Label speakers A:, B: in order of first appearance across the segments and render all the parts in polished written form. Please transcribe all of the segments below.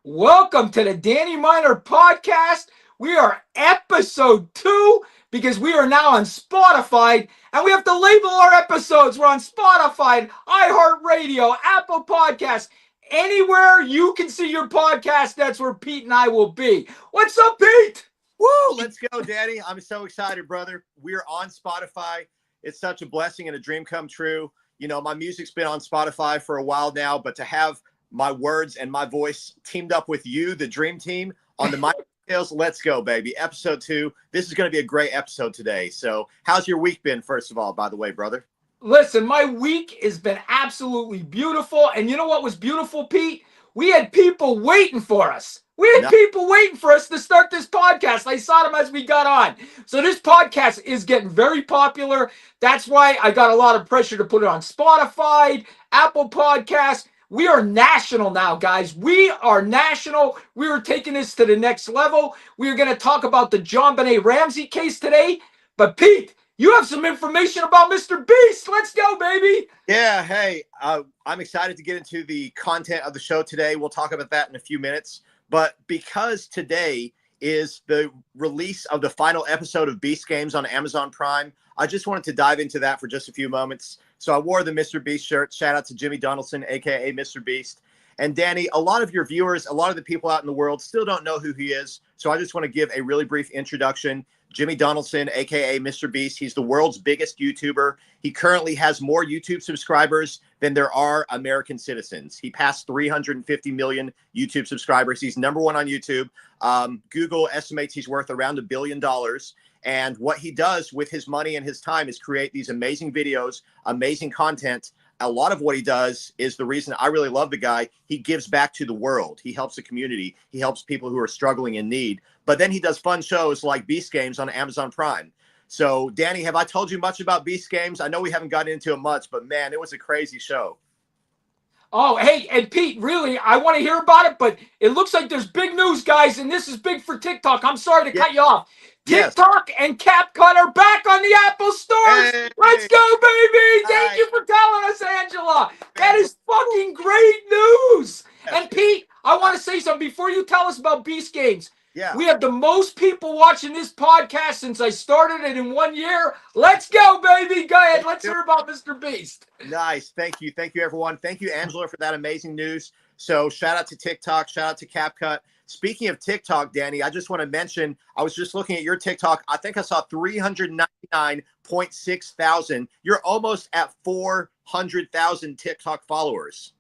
A: Welcome to the Danny Miner podcast. We are episode 2 because we are now on Spotify and we have to label our episodes. We're on Spotify, iHeartRadio, Apple Podcasts. Anywhere you can see your podcast, that's where Pete and I will be. What's up, Pete?
B: Woo! Let's go, Danny. I'm so excited, brother. We're on Spotify. It's such a blessing and a dream come true. You know, my music's been on Spotify for a while now, but to have my words and my voice teamed up with you, the dream team, on the mic details, let's go, baby. Episode 2. This is going to be a great episode today. So how's your week been, first of all, by the way, brother?
A: Listen, my week has been absolutely beautiful. And you know what was beautiful, Pete? We had people waiting for us. We had people waiting for us to start this podcast. I saw them as we got on. So this podcast is getting very popular. That's why I got a lot of pressure to put it on Spotify, Apple Podcasts. We are national now, guys. We are national. We are taking this to the next level. We are going to talk about the Jonbenet Ramsey case today. But Pete, you have some information about Mr. Beast. Let's go, baby.
B: Yeah, hey, I'm excited to get into the content of the show today. We'll talk about that in a few minutes. But because today is the release of the final episode of Beast Games on Amazon Prime, I just wanted to dive into that for just a few moments. So I wore the Mr. Beast shirt. Shout out to Jimmy Donaldson, a.k.a. Mr. Beast. And Danny, a lot of your viewers, a lot of the people out in the world still don't know who he is. So I just want to give a really brief introduction. Jimmy Donaldson, a.k.a. Mr. Beast. He's the world's biggest YouTuber. He currently has more YouTube subscribers than there are American citizens. He passed 350 million YouTube subscribers. He's number 1 on YouTube. Google estimates he's worth around $1 billion. And what he does with his money and his time is create these amazing videos, amazing content. A lot of what he does is the reason I really love the guy. He gives back to the world. He helps the community. He helps people who are struggling in need. But then he does fun shows like Beast Games on Amazon Prime. So, Danny, have I told you much about Beast Games? I know we haven't gotten into it much, but man, it was a crazy show.
A: Oh, hey, and Pete, really, I want to hear about it, but it looks like there's big news, guys, and this is big for TikTok. I'm sorry to cut you off. TikTok and CapCut are back on the Apple stores.
B: Hey.
A: Let's go, baby. Thank you for telling us, Angela. That is fucking great news. And Pete, I want to say something before you tell us about Beast Games.
B: Yeah.
A: We have the most people watching this podcast since I started it in 1 year. Let's go, baby. Go ahead. Let's hear about Mr. Beast.
B: Nice. Thank you. Thank you, everyone. Thank you, Angela, for that amazing news. So shout out to TikTok. Shout out to CapCut. Speaking of TikTok, Danny, I just want to mention, I was just looking at your TikTok. I think I saw 399.6 thousand. You're almost at 400,000 TikTok followers.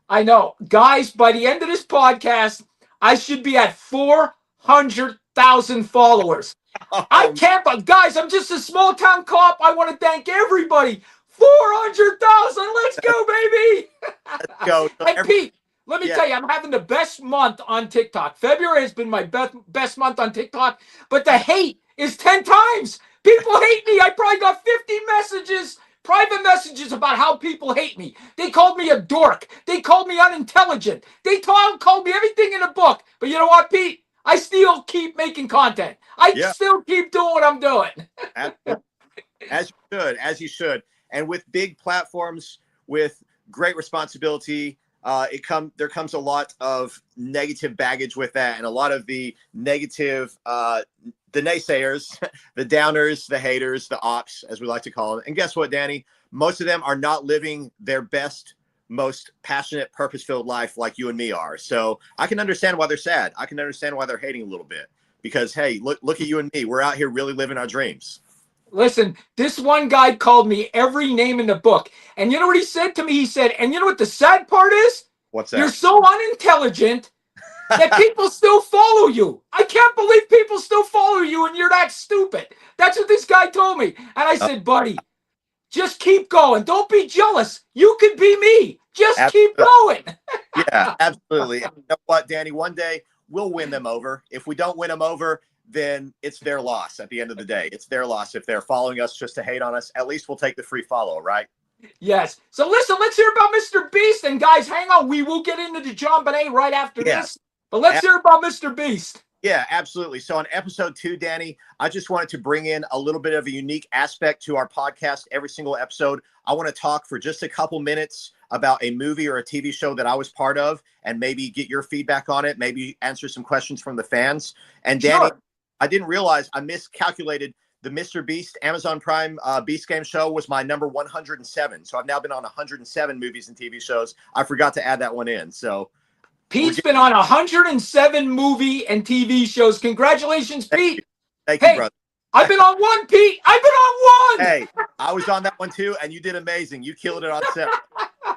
A: I know. Guys, by the end of this podcast, I should be at 400,000 followers. I can't, but guys, I'm just a small town cop. I want to thank everybody. 400,000. Let's go, baby.
B: Let's go. So
A: and Pete, let me tell you, I'm having the best month on TikTok. February has been my best month on TikTok, but the hate is 10 times. People hate me. I probably got 50 messages, private messages about how people hate me. They called me a dork. They called me unintelligent. They called me everything in a book. But you know what, Pete? I still keep making content. I still keep doing what I'm doing.
B: As you should. And with big platforms, with great responsibility, there comes a lot of negative baggage with that, and a lot of the negative, the naysayers, the downers, the haters, the ops, as we like to call them. And guess what, Danny? Most of them are not living their best, most passionate, purpose-filled life like you and me are. So I can understand why they're sad. I can understand why they're hating a little bit, because hey, look at you and me. We're out here really living our dreams.
A: Listen, this one guy called me every name in the book. And you know what he said to me? He said, and you know what the sad part is?
B: What's that?
A: You're so unintelligent that people still follow you. I can't believe people still follow you and you're that stupid. That's what this guy told me. And I said, buddy, just keep going. Don't be jealous. You could be me. Just keep going.
B: Yeah, absolutely. You know what, Danny? One day we'll win them over. If we don't win them over, then it's their loss at the end of the day. It's their loss if they're following us just to hate on us. At least we'll take the free follow, right?
A: Yes. So listen, let's hear about Mr. Beast. And guys, hang on. We will get into the Jonbenet right after this. But let's hear about Mr. Beast.
B: Yeah, absolutely. So on episode 2, Danny, I just wanted to bring in a little bit of a unique aspect to our podcast. Every single episode, I want to talk for just a couple minutes about a movie or a TV show that I was part of and maybe get your feedback on it, maybe answer some questions from the fans. And Danny,
A: Sure.
B: I didn't realize I miscalculated the Mr. Beast Amazon Prime Beast Game show was my number 107. So I've now been on 107 movies and TV shows. I forgot to add that one in. So
A: Pete's been on 107 movie and TV shows. Congratulations, Pete.
B: thank you,
A: Hey,
B: brother.
A: I've been on one, Pete. I've been on one.
B: Hey, I was on that one too, and you did amazing. You killed it on set.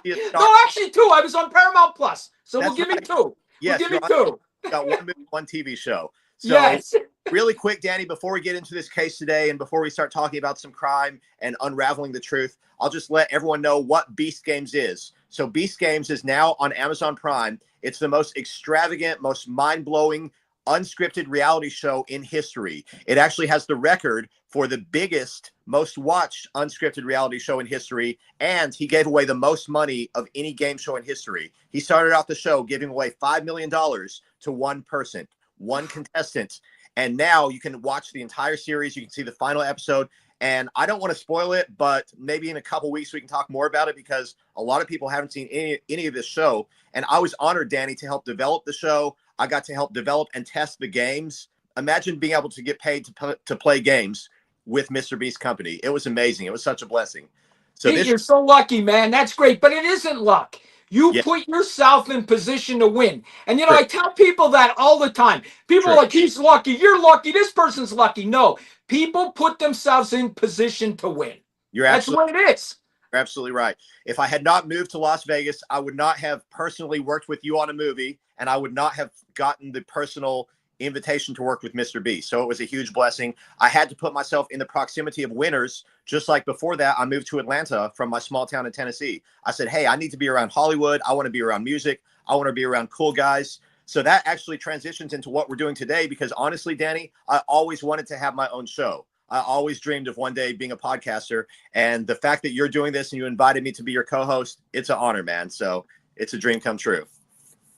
A: No, actually two. I was on Paramount Plus. So
B: That's
A: we'll give
B: right.
A: me two.
B: Yes,
A: we'll give me
B: you're
A: two.
B: got one movie, one TV show. So
A: Yes.
B: really quick, Danny, before we get into this case today and before we start talking about some crime and unraveling the truth, I'll just let everyone know what Beast Games is. So Beast Games is now on Amazon Prime. It's the most extravagant, most mind-blowing, unscripted reality show in history. It actually has the record for the biggest, most watched unscripted reality show in history, and he gave away the most money of any game show in history. He started out the show giving away $5 million to one person, one contestant, and now you can watch the entire series. You can see the final episode, and I don't want to spoil it, but maybe in a couple weeks we can talk more about it because a lot of people haven't seen any of this show, and I was honored, Danny, to help develop the show. I got to help develop and test the games. Imagine being able to get paid to play games with Mr. Beast Company. It was amazing. It was such a blessing. So
A: Pete, you're so lucky, man. That's great. But it isn't luck. You
B: yeah,
A: put yourself in position to win. And,
B: true,
A: I tell people that all the time. People are
B: true.
A: like, he's lucky. You're lucky. This person's lucky. No, people put themselves in position to win.
B: You're
A: That's
B: absolutely,
A: what it is.
B: you're absolutely right. If I had not moved to Las Vegas, I would not have personally worked with you on a movie, and I would not have gotten the personal invitation to work with Mr. Beast. So it was a huge blessing. I had to put myself in the proximity of winners. Just like before that, I moved to Atlanta from my small town in Tennessee. I said, hey, I need to be around Hollywood. I want to be around music. I want to be around cool guys. So that actually transitions into what we're doing today, because honestly, Danny, I always wanted to have my own show. I always dreamed of one day being a podcaster. And the fact that you're doing this and you invited me to be your co-host, it's an honor, man. So it's a dream come true.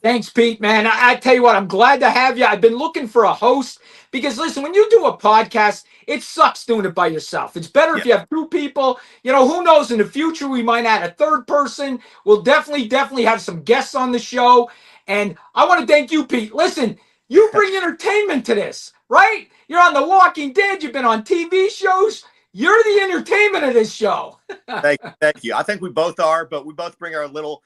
A: Thanks, Pete, man. I tell you what, I'm glad to have you. I've been looking for a host because, listen, when you do a podcast, it sucks doing it by yourself. It's better if you have two people. Who knows? In the future, we might add a third person. We'll definitely have some guests on the show. And I want to thank you, Pete. Listen, you bring entertainment to this, right? You're on The Walking Dead. You've been on TV shows. You're the entertainment of this show.
B: Thank you. I think we both are, but we both bring our little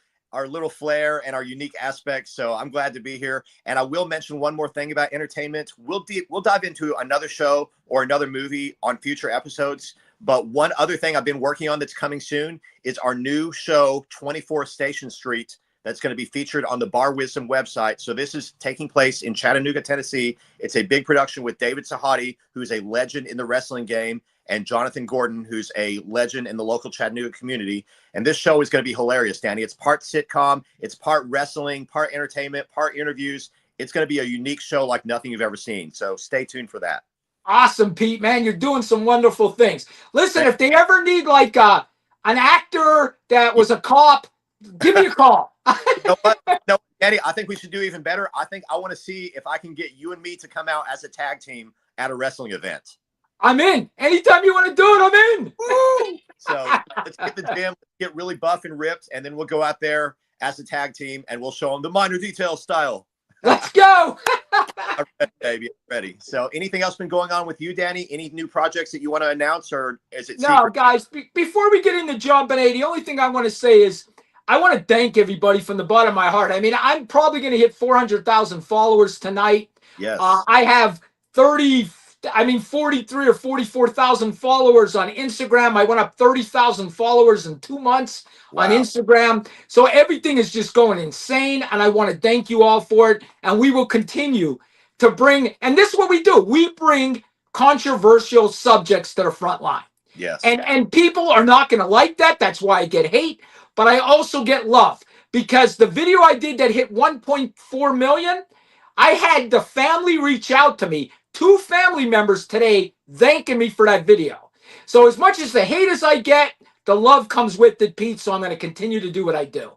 B: flair and our unique aspects. So I'm glad to be here. And I will mention one more thing about entertainment. We'll dive into another show or another movie on future episodes. But one other thing I've been working on that's coming soon is our new show, 24 Station Street, that's going to be featured on the Bar Wisdom website. So this is taking place in Chattanooga, Tennessee. It's a big production with David Sahadi, who's a legend in the wrestling game, and Jonathan Gordon, who's a legend in the local Chattanooga community. And this show is going to be hilarious, Danny. It's part sitcom, it's part wrestling, part entertainment, part interviews. It's going to be a unique show like nothing you've ever seen. So stay tuned for that.
A: Awesome, Pete, man. You're doing some wonderful things. Listen, if they ever need like an actor that was a cop, give me a call.
B: You know what? No, Danny, I think we should do even better. I want to see if I can get you and me to come out as a tag team at a wrestling event.
A: I'm in. Anytime you want to do it, I'm in.
B: Woo! So let's get the gym, get really buff and ripped, and then we'll go out there as a tag team and we'll show them the minor details style.
A: Let's go.
B: I'm ready, baby. I'm ready. So anything else been going on with you, Danny? Any new projects that you want to announce, or is it secret?
A: No, guys, before we get into Jonbenet, the only thing I want to say is I want to thank everybody from the bottom of my heart. I mean, I'm probably going to hit 400,000 followers tonight.
B: Yes.
A: I have 43 or 44,000 followers on Instagram. I went up 30,000 followers in 2 months on Instagram. So everything is just going insane. And I want to thank you all for it. And we will continue to bring, and this is what we do. We bring controversial subjects to the front line.
B: Yes.
A: And people are not going to like that. That's why I get hate. But I also get love, because the video I did that hit 1.4 million, I had the family reach out to me. 2 family members today thanking me for that video. So as much as the hate as I get, the love comes with it, Pete. So I'm going to continue to do what I do.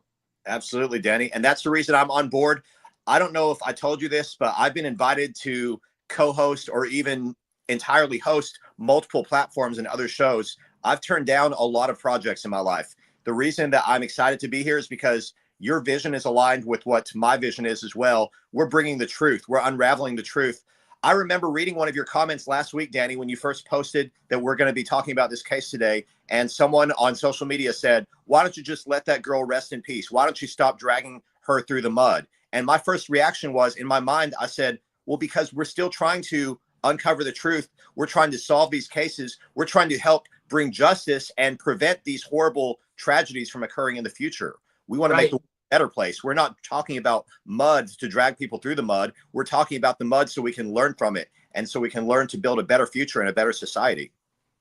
B: Absolutely, Danny. And that's the reason I'm on board. I don't know if I told you this, but I've been invited to co-host or even entirely host multiple platforms and other shows. I've turned down a lot of projects in my life. The reason that I'm excited to be here is because your vision is aligned with what my vision is as well. We're bringing the truth. We're unraveling the truth. I remember reading one of your comments last week, Danny, when you first posted that we're going to be talking about this case today. And someone on social media said, why don't you just let that girl rest in peace? Why don't you stop dragging her through the mud? And my first reaction was, in my mind, I said, well, because we're still trying to uncover the truth. We're trying to solve these cases. We're trying to help bring justice and prevent these horrible tragedies from occurring in the future. We want to make the world a better place. We're not talking about mud to drag people through the mud. We're talking about the mud so we can learn from it and so we can learn to build a better future and a better society.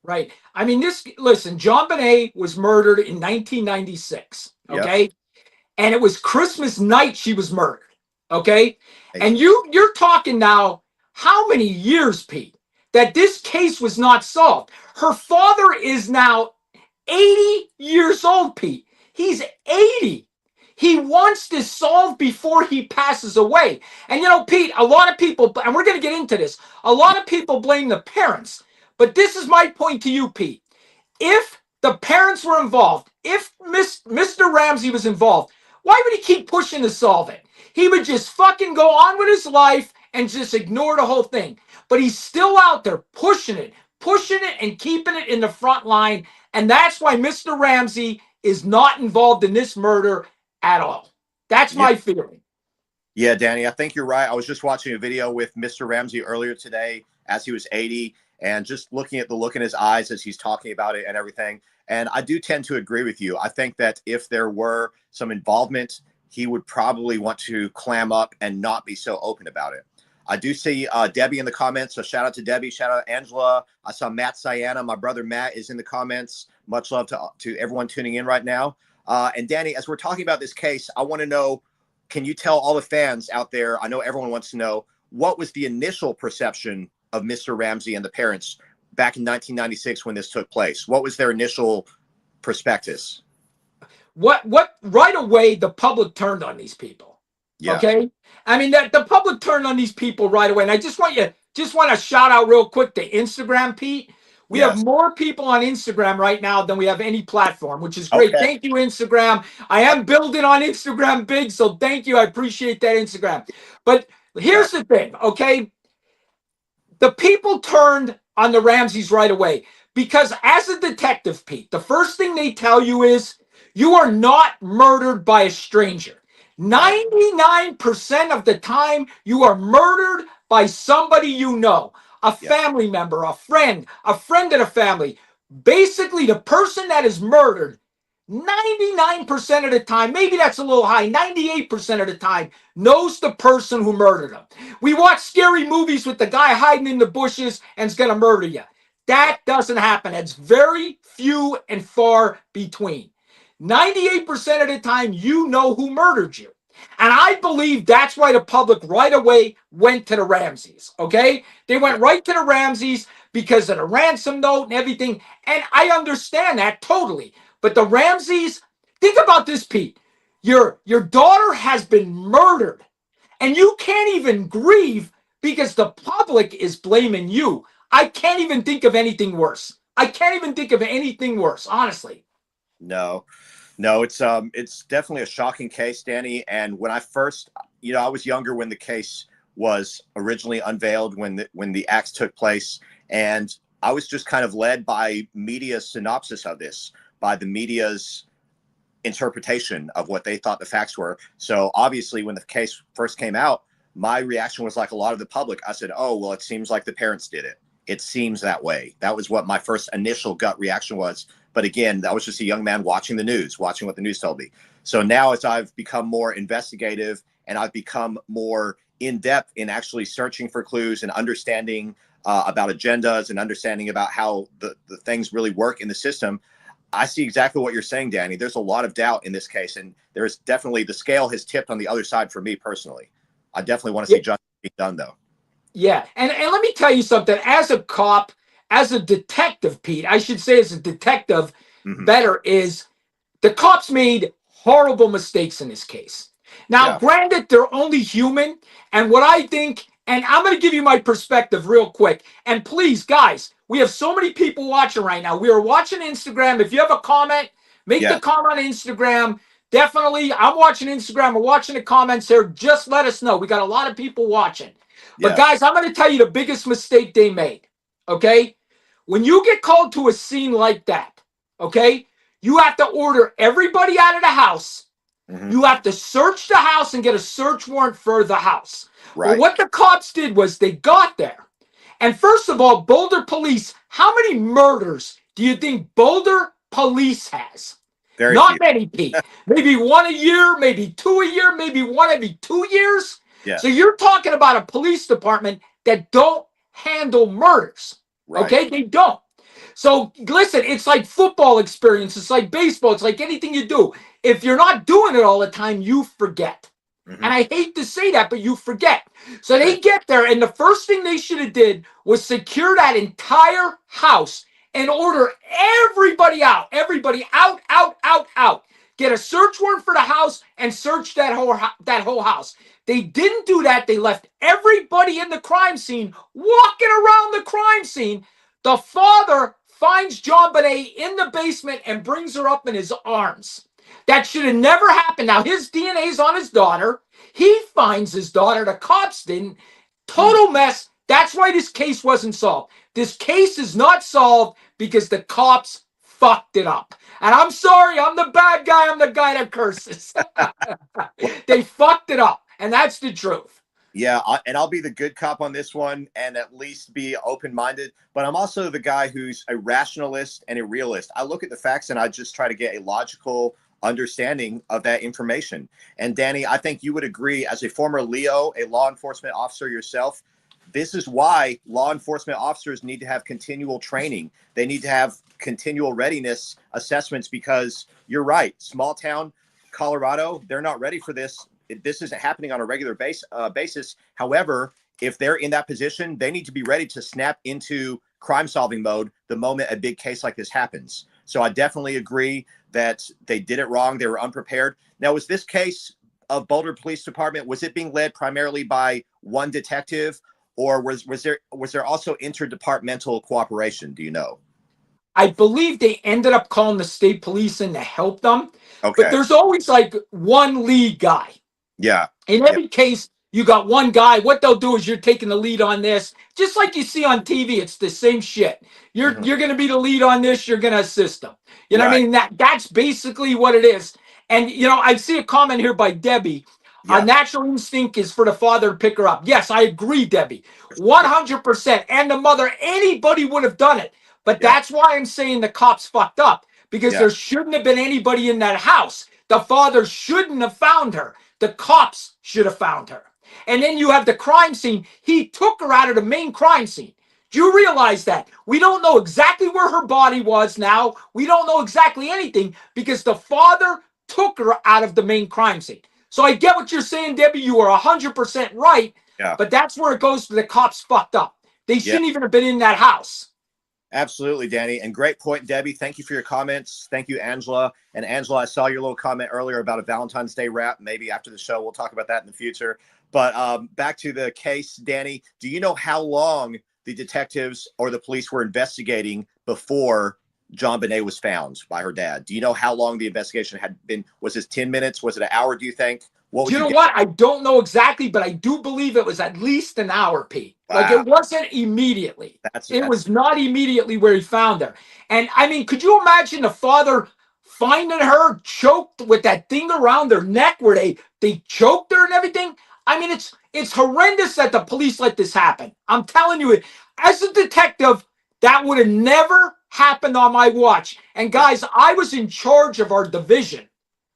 A: Right. I mean, listen, JonBenet was murdered in 1996. Okay. Yep. And it was Christmas night she was murdered. Okay. And you're talking now, how many years, Pete, that this case was not solved? Her father is now 80 years old, Pete. He's 80. He wants this solved before he passes away. And, Pete, a lot of people, and we're going to get into this, a lot of people blame the parents. But this is my point to you, Pete. If the parents were involved, if Mr. Ramsey was involved, why would he keep pushing to solve it? He would just fucking go on with his life and just ignore the whole thing. But he's still out there pushing it and keeping it in the front line. And that's why Mr. Ramsey is not involved in this murder at all. That's my feeling.
B: Yeah, Danny, I think you're right. I was just watching a video with Mr. Ramsey earlier today as he was 80 and just looking at the look in his eyes as he's talking about it and everything. And I do tend to agree with you. I think that if there were some involvement, he would probably want to clam up and not be so open about it. I do see Debbie in the comments. So shout out to Debbie. Shout out Angela. I saw Matt Sienna. My brother Matt is in the comments. Much love to everyone tuning in right now. And Danny, as we're talking about this case, I want to know, can you tell all the fans out there, I know everyone wants to know, what was the initial perception of Mr. Ramsey and the parents back in 1996 when this took place? What was their initial prospectus?
A: What right away the public turned on these people. Yeah. Okay. I mean, that the public turned on these people right away. And I just want to shout out real quick to Instagram, Pete. We have more people on Instagram right now than we have any platform, which is great. Okay. Thank you, Instagram. I am building on Instagram big, so thank you. I appreciate that, Instagram. But here's the thing, okay? The people turned on the Ramseys right away because as a detective, Pete, the first thing they tell you is you are not murdered by a stranger. 99% of the time, you are murdered by somebody you know, a family member, a friend of a family. Basically, the person that is murdered, 99% of the time, maybe that's a little high, 98% of the time, knows the person who murdered him. We watch scary movies with the guy hiding in the bushes and is going to murder you. That doesn't happen. It's very few and far between. 98% of the time, you know who murdered you. And I believe that's why the public right away went to the Ramseys, okay? They went right to the Ramseys because of the ransom note and everything. And I understand that totally. But the Ramseys, think about this, Pete. Your daughter has been murdered. And you can't even grieve because the public is blaming you. I can't even think of anything worse. Honestly.
B: No, it's definitely a shocking case, Danny. And when I first, I was younger when the case was originally unveiled, when the acts took place, and I was just kind of led by media's synopsis of this, by the media's interpretation of what they thought the facts were. So obviously, when the case first came out, my reaction was like a lot of the public. I said, "Oh, well, it seems like the parents did it. It seems that way." That was what my first initial gut reaction was. But again, I was just a young man watching the news, watching what the news told me. So now as I've become more investigative and I've become more in-depth in actually searching for clues and understanding about agendas and understanding about how the things really work in the system, I see exactly what you're saying, Danny. There's a lot of doubt in this case. And there's definitely, the scale has tipped on the other side for me personally. I definitely want to see justice being done, though.
A: Yeah. And let me tell you something. As a cop, as a detective, Pete, I should say as a detective, better is the cops made horrible mistakes in this case. Now,
B: Yeah.
A: granted, they're only human. And what I think, and I'm going to give you my perspective real quick. And please, guys, we have so many people watching right now. We are watching Instagram. If you have a comment, make the
B: Yes.
A: comment on Instagram. Definitely, I'm watching Instagram. I'm watching the comments here. Just let us know. We got a lot of people watching. But
B: Yes.
A: guys, I'm going to tell you the biggest mistake they made. Okay? When you get called to a scene like that, okay, you have to order everybody out of the house.
B: Hmm.
A: You have to search the house and get a search warrant for the house. Well,
B: Right.
A: what the cops did was they got there. And first of all, Boulder police, how many murders do you think Boulder police has?
B: Very few.
A: Not many, Pete. Maybe one a year, maybe two a year, maybe one every 2 years. So
B: Yes.
A: you're talking about a police department that don't handle murders.
B: Right.
A: Okay? They don't. So listen, it's like football experience. It's like baseball. It's like anything you do. If you're not doing it all the time, you forget.
B: Hmm.
A: And I hate to say that, but you forget. So
B: Right.
A: they get there, and the first thing they should have did was secure that entire house and order everybody out. Everybody out, out, out, out. Get a search warrant for the house and search that whole house. They didn't do that. They left everybody in the crime scene walking around the crime scene. The father finds Jonbenet in the basement and brings her up in his arms. That should have never happened. Now, his DNA is on his daughter. He finds his daughter. The cops didn't.
B: Mm.
A: Total mess. That's why this case wasn't solved. This case is not solved because the cops fucked it up. And I'm sorry, I'm the bad guy. I'm the guy that curses.
B: Well,
A: They fucked it up. And that's the truth.
B: yeah, and I'll be the good cop on this one and at least be open-minded. But I'm also the guy who's a rationalist and a realist. I look at the facts and I just try to get a logical understanding of that information. And Danny, I think you would agree, as a former Leo, a law enforcement officer yourself, this is why law enforcement officers need to have continual training. They need to have continual readiness assessments, because you're right. Small town Colorado, they're not ready for this. This isn't happening on a regular basis. However, if they're in that position, they need to be ready to snap into crime solving mode the moment a big case like this happens. So I definitely agree that they did it wrong. They were unprepared. Now, was this case of Boulder Police Department, was it being led primarily by one detective, or was there also interdepartmental cooperation? Do you know?
A: I believe they ended up calling the state police in to help them. But
B: Okay.
A: there's always like one lead guy.
B: Yeah.
A: In
B: Yeah.
A: every case, you got one guy. What they'll do is you're taking the lead on this, just like you see on TV. It's the same shit.
B: Mhm.
A: You're going to be the lead on this. You're going to assist them. You know what I
B: Right.
A: mean? That's basically what it is. And you know, I see a comment here by Debbie. A
B: Yeah.
A: natural instinct is for the father to pick her up. Yes, I agree, Debbie. 100%. And the mother, anybody would have done it. But
B: Yeah.
A: that's why I'm saying the cops fucked up, because
B: Yeah.
A: there shouldn't have been anybody in that house. The father shouldn't have found her. The cops should have found her. And then you have the crime scene. He took her out of the main crime scene. Do you realize that? We don't know exactly where her body was now. We don't know exactly anything because the father took her out of the main crime scene. So I get what you're saying, Debbie. You are 100% right.
B: Yeah.
A: But that's where it goes to the cops fucked up. They
B: Yeah.
A: shouldn't even have been in that house.
B: Absolutely, Danny. And great point, Debbie. Thank you for your comments. Thank you, Angela. And Angela, I saw your little comment earlier about a Valentine's Day rap. Maybe after the show, we'll talk about that in the future. But back to the case, Danny, do you know how long the detectives or the police were investigating before Jonbenet was found by her dad? Do you know how long the investigation had been? Was this 10 minutes? Was it an hour, do you think? What
A: Do
B: would
A: you
B: you
A: know
B: get?
A: what? I don't know exactly, but I do believe it was at least an hour, Pete. Like
B: Wow.
A: it wasn't immediately.
B: That's
A: It was not immediately where he found her. And I mean, could you imagine the father finding her choked with that thing around their neck where they choked her and everything? I mean, it's horrendous that the police let this happen. I'm telling you, as a detective, that would have never happened on my watch. And guys, I was in charge of our division.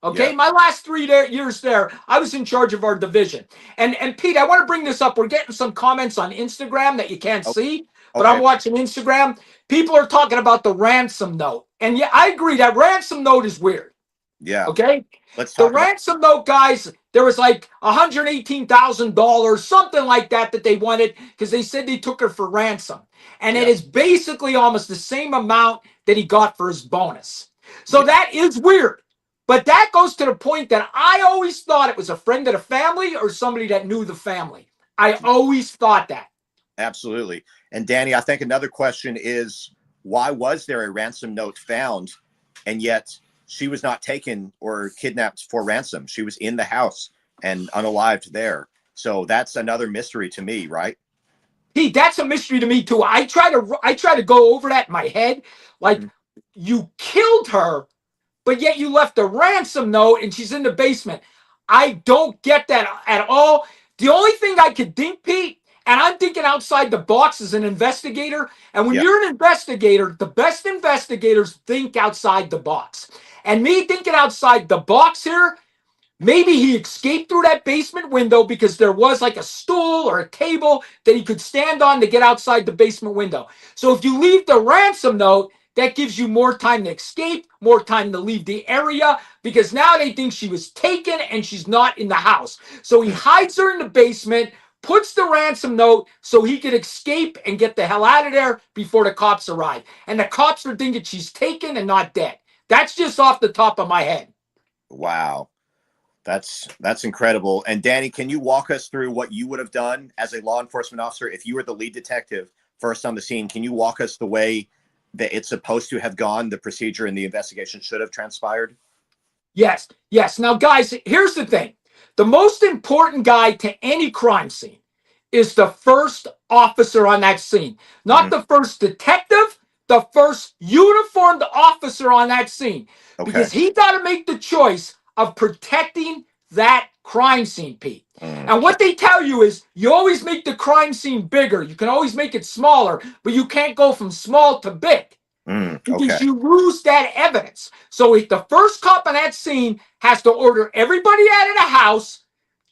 A: Okay,
B: yeah.
A: my last 3 years there, I was in charge of our division. And Pete, I want to bring this up. We're getting some comments on Instagram that you can't see, but I'm
B: Okay.
A: watching Instagram. People are talking about the ransom note. And yeah, I agree that ransom note is weird.
B: Yeah.
A: Okay?
B: Let's
A: The
B: talk about
A: ransom note, guys, there was like $118,000, something like that they wanted because they said they took her for ransom. And it
B: yeah.
A: is basically almost the same amount that he got for his bonus. So
B: Yeah.
A: that is weird. But that goes to the point that I always thought it was a friend of the family or somebody that knew the family. I always thought that.
B: Absolutely. And Danny, I think another question is, why was there a ransom note found and yet she was not taken or kidnapped for ransom? She was in the house and unalived there. So that's another mystery to me, right?
A: Pete, that's a mystery to me too. I try to go over that in my head. Like, you killed her, but yet you left a ransom note and she's in the basement. I don't get that at all. The only thing I could think, Pete, and I'm thinking outside the box as an investigator, and when you're an investigator, the best investigators think outside the box. And me thinking outside the box here, maybe he escaped through that basement window because there was like a stool or a table that he could stand on to get outside the basement window. So if you leave the ransom note, that gives you more time to escape, more time to leave the area, because now they think she was taken and she's not in the house. So he hides her in the basement, puts the ransom note so he could escape and get the hell out of there before the cops arrive. And the cops are thinking she's taken and not dead. That's just off the top of my head.
B: Wow. That's incredible. And Danny, can you walk us through what you would have done as a law enforcement officer if you were the lead detective first on the scene? Can you walk us the way that it's supposed to have gone, the procedure and the investigation should have transpired?
A: Yes. Now, guys, here's the thing. The most important guy to any crime scene is the first officer on that scene, not the first detective, the first uniformed officer on that scene, because he got to make the choice of protecting that crime scene, Pete. And what they tell you is you always make the crime scene bigger. You can always make it smaller, but you can't go from small to big. Because you lose that evidence. So if the first cop on that scene has to order everybody out of the house,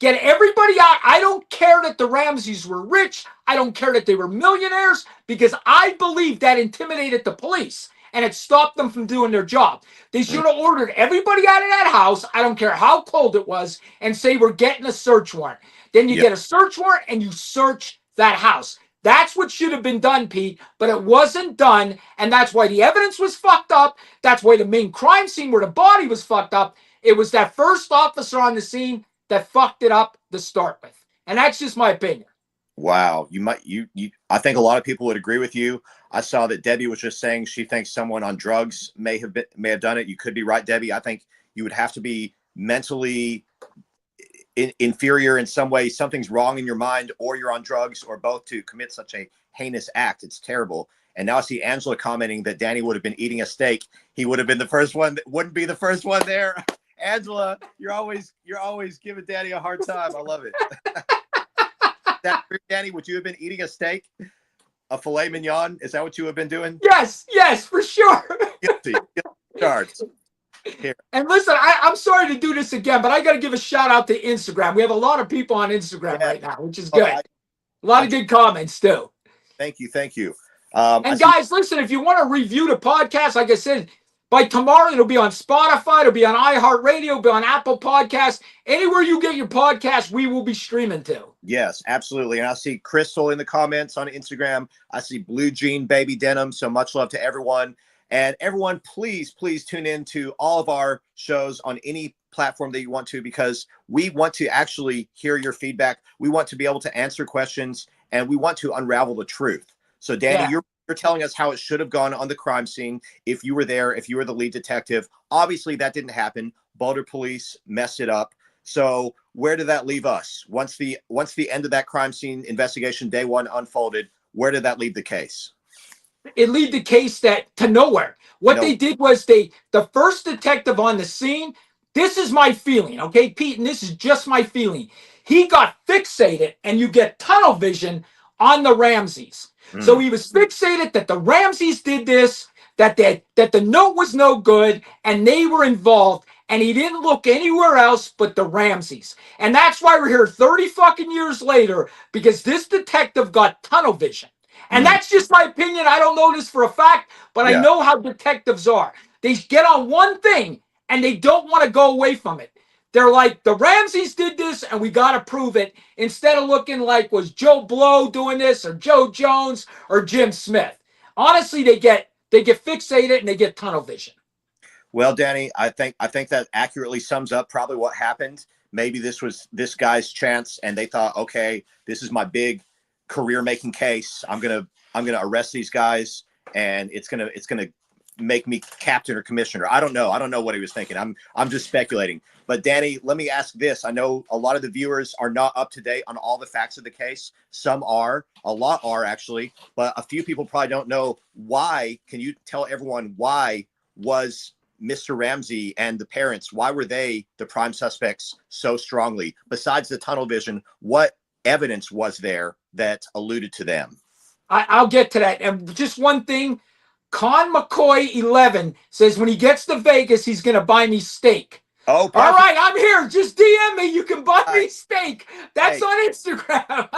A: get everybody out. I don't care that the Ramseys were rich. I don't care that they were millionaires, because I believe that intimidated the police and it stopped them from doing their job. They should have ordered everybody out of that house. I don't care how cold it was, and say, we're getting a search warrant. Then you get a search warrant and you search that house. That's what should have been done, Pete, but it wasn't done, and that's why the evidence was fucked up. That's why the main crime scene where the body was fucked up, it was that first officer on the scene that fucked it up to start with. And that's just my opinion.
B: Wow. I think a lot of people would agree with you. I saw that Debbie was just saying she thinks someone on drugs may have done it. You could be right, Debbie. I think you would have to be mentally inferior in some way. Something's wrong in your mind, or you're on drugs, or both, to commit such a heinous act. It's terrible. And now I see Angela commenting that Danny would have been eating a steak. He would have been the first one. Wouldn't be the first one there. Angela, you're always giving Danny a hard time. I love it. Danny, would you have been eating a steak, a filet mignon? Is that what you have been doing?
A: Yes, for sure.
B: Guilty. Charged.
A: Here. And listen, I'm sorry to do this again, but I got to give a shout out to Instagram. We have a lot of people on Instagram right now, which is good. A lot of good comments too.
B: Thank you.
A: And guys, listen, if you want to review the podcast, like I said, by tomorrow, it'll be on Spotify, it'll be on iHeartRadio, it'll be on Apple Podcasts. Anywhere you get your podcast, we will be streaming to.
B: Yes, absolutely. And I see Crystal in the comments on Instagram. I see Blue Jean Baby Denim. So much love to everyone. And everyone, please tune in to all of our shows on any platform that you want to, because we want to actually hear your feedback. We want to be able to answer questions, and we want to unravel the truth. So, Danny, you're telling us how it should have gone on the crime scene if you were there, if you were the lead detective. Obviously, that didn't happen. Boulder police messed it up. So where did that leave us? Once the end of that crime scene investigation, day one, unfolded, where did that leave the case?
A: It lead the case to nowhere. What they did was the first detective on the scene, this is my feeling, okay, Pete, and this is just my feeling. He got fixated, and you get tunnel vision on the Ramseys. So he was fixated that the Ramseys did this, that the note was no good, and they were involved, and he didn't look anywhere else but the Ramseys. And that's why we're here 30 fucking years later, because this detective got tunnel vision. And that's just my opinion. I don't know this for a fact, but I know how detectives are. They get on one thing, and they don't want to go away from it. They're like, the Ramseys did this, and we got to prove it, instead of looking like, was Joe Blow doing this, or Joe Jones, or Jim Smith. Honestly, they get fixated, and they get tunnel vision.
B: Well, Danny, I think that accurately sums up probably what happened. Maybe this was this guy's chance, and they thought, okay, this is my big career-making case. I'm gonna arrest these guys, and it's gonna make me captain or commissioner. I don't know. I don't know what he was thinking. I'm just speculating. But Danny, let me ask this. I know a lot of the viewers are not up to date on all the facts of the case. Some are, a lot are actually, but a few people probably don't know why. Can you tell everyone why was Mr. Ramsey and the parents, why were they the prime suspects so strongly? Besides the tunnel vision, what evidence was there that alluded to them?
A: I'll get to that. And just one thing, Con McCoy 11 says when he gets to Vegas, he's going to buy me steak.
B: Oh, perfect.
A: All right, I'm here. Just DM me. You can buy me steak. That's
B: Hey,
A: on Instagram.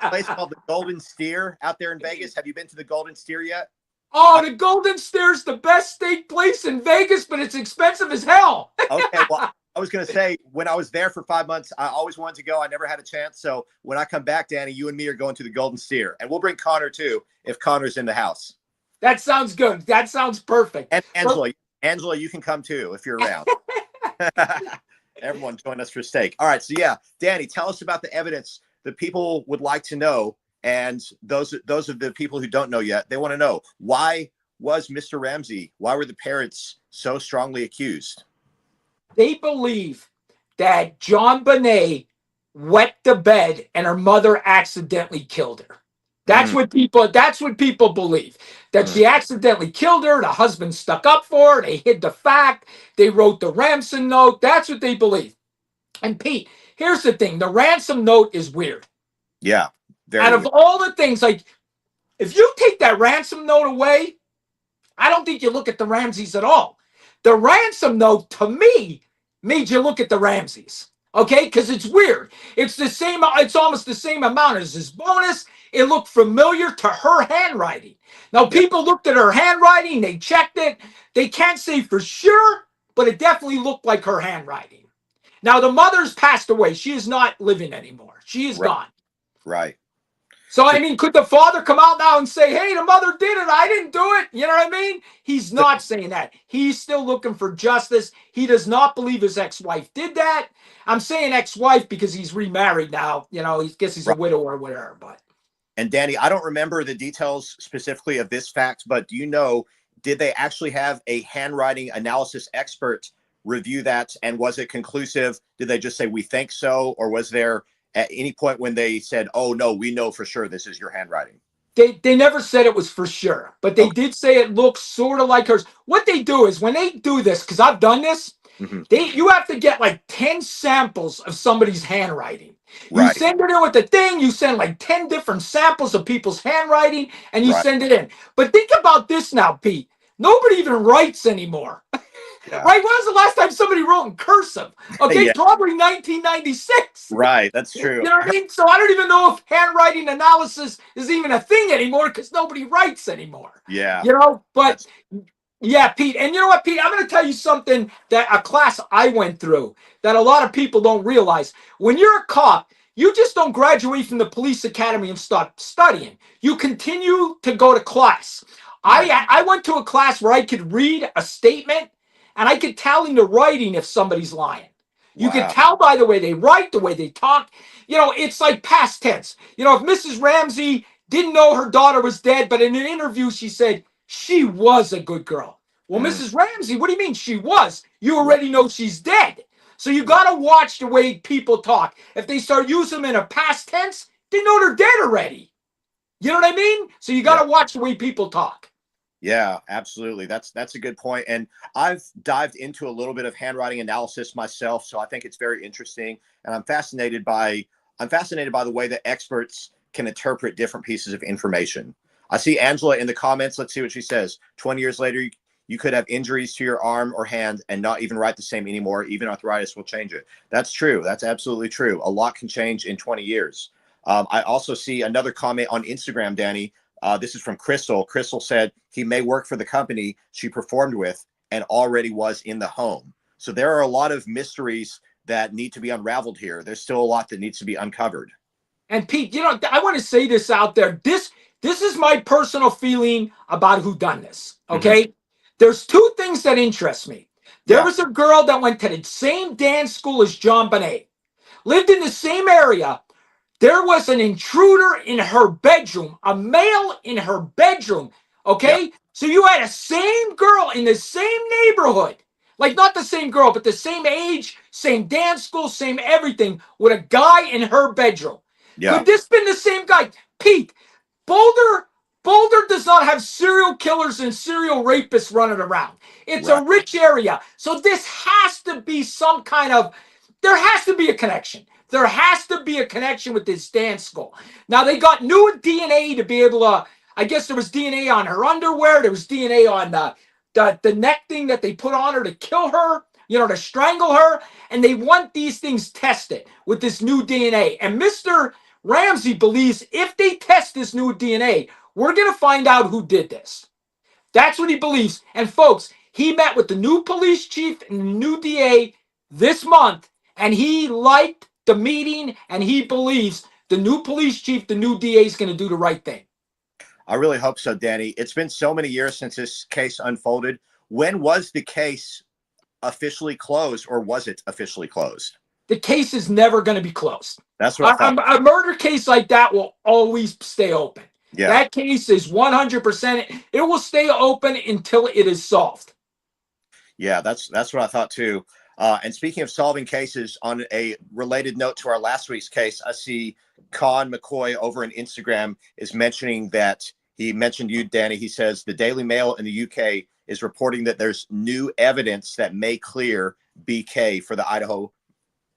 B: a place called the Golden Steer out there in Vegas. Have you been to the Golden Steer yet?
A: Oh, the Golden Steer's the best steak place in Vegas, but it's expensive as hell.
B: Okay, well, I was going to say, when I was there for 5 months, I always wanted to go. I never had a chance. So when I come back, Danny, you and me are going to the Golden Steer. And we'll bring Connor, too, if Connor's in the house.
A: That sounds good. That sounds perfect.
B: And Angela, you can come, too, if you're around. Everyone join us for steak. All right. So, yeah, Danny, tell us about the evidence that people would like to know. And those of the people who don't know yet, they want to know, why was Mr. Ramsey, why were the parents so strongly accused?
A: They believe that Jonbenet wet the bed and her mother accidentally killed her. That's what people believe. That she accidentally killed her. The husband stuck up for her. They hid the fact. They wrote the ransom note. That's what they believe. And Pete, here's the thing. The ransom note is weird.
B: Yeah.
A: Out of all the things, like, if you take that ransom note away, I don't think you look at the Ramseys at all. The ransom note, to me, made you look at the Ramseys. Okay? Because it's weird. It's almost the same amount as his bonus. It looked familiar to her handwriting. Now, people looked at her handwriting, they checked it. They can't say for sure, but it definitely looked like her handwriting. Now, the mother's passed away. She is not living anymore. She is gone.
B: Right.
A: So, I mean, could the father come out now and say, hey, the mother did it, I didn't do it? You know what I mean? He's not saying that. He's still looking for justice. He does not believe his ex-wife did that. I'm saying ex-wife because he's remarried now. You know, he guess he's a widow or whatever. But
B: And Danny, I don't remember the details specifically of this fact, but do you know, did they actually have a handwriting analysis expert review that? And was it conclusive? Did they just say, we think so? Or was there at any point when they said, oh, no, we know for sure this is your handwriting?
A: They never said it was for sure, but they did say it looks sort of like hers. What they do is when they do this, because I've done this, you have to get like 10 samples of somebody's handwriting. You send it in with the thing, you send like 10 different samples of people's handwriting, and you send it in. But think about this now, Pete. Nobody even writes anymore. Right? When was the last time somebody wrote in cursive? Okay, probably 1996.
B: Right, that's true.
A: You know what I mean? So I don't even know if handwriting analysis is even a thing anymore because nobody writes anymore.
B: Yeah.
A: You know, but yeah, Pete. And you know what, Pete? I'm going to tell you something that a class I went through that a lot of people don't realize. When you're a cop, you just don't graduate from the police academy and start studying. You continue to go to class. I went to a class where I could read a statement and I could tell in the writing if somebody's lying. You can tell by the way they write, the way they talk. You know, it's like past tense. You know, if Mrs. Ramsey didn't know her daughter was dead, but in an interview she said she was a good girl. Well, Mrs. Ramsey, what do you mean she was? You already know she's dead. So you got to watch the way people talk. If they start using them in a past tense, they know they're dead already. You know what I mean? So you got to watch the way people talk.
B: Yeah, absolutely. That's a good point. And I've dived into a little bit of handwriting analysis myself, so I think it's very interesting. And I'm fascinated by the way that experts can interpret different pieces of information. I see Angela in the comments. Let's see what she says. 20 years later, you could have injuries to your arm or hand and not even write the same anymore. Even arthritis will change it. That's true. That's absolutely true. A lot can change in 20 years. I also see another comment on Instagram, Danny. This is from Crystal. Crystal said he may work for the company she performed with and already was in the home. So there are a lot of mysteries that need to be unraveled here. There's still a lot that needs to be uncovered.
A: And Pete, you know, I want to say this out there. This is my personal feeling about whodunit. Okay, There's two things that interest me. There
B: Yeah.
A: was a girl that went to the same dance school as Jonbenet, lived in the same area. There was an intruder in her bedroom, a male in her bedroom.
B: Yep.
A: Okay? So you had a same girl in the same neighborhood. Like not the same girl, but the same age, same dance school, same everything, with a guy in her bedroom.
B: Yeah.
A: Could this been the same guy? Pete, Boulder, Boulder does not have serial killers and serial rapists running around. It's a
B: Right.
A: rich area. So this has to be some kind of, there has to be a connection. There has to be a connection with this dance school. Now they got new DNA to be able to, I guess there was DNA on her underwear. There was DNA on the neck thing that they put on her to kill her, to strangle her. And they want these things tested with this new DNA. And Mr. Ramsey believes if they test this new DNA, we're going to find out who did this. That's what he believes. And folks, he met with the new police chief and the new DA this month, and he liked the meeting, and he believes the new police chief, the new DA is going to do the right thing.
B: I really hope so, Danny. It's been so many years since this case unfolded. When was the case officially closed, or was it officially closed?
A: The case is never going to be closed.
B: That's what I thought.
A: A murder case like that will always stay open.
B: Yeah.
A: That case is 100%. It will stay open until it is solved.
B: Yeah, that's what I thought too. And speaking of solving cases, on a related note to our last week's case, I see Con McCoy over on Instagram is mentioning that he mentioned you, Danny. He says the Daily Mail in the UK is reporting that there's new evidence that may clear BK for the Idaho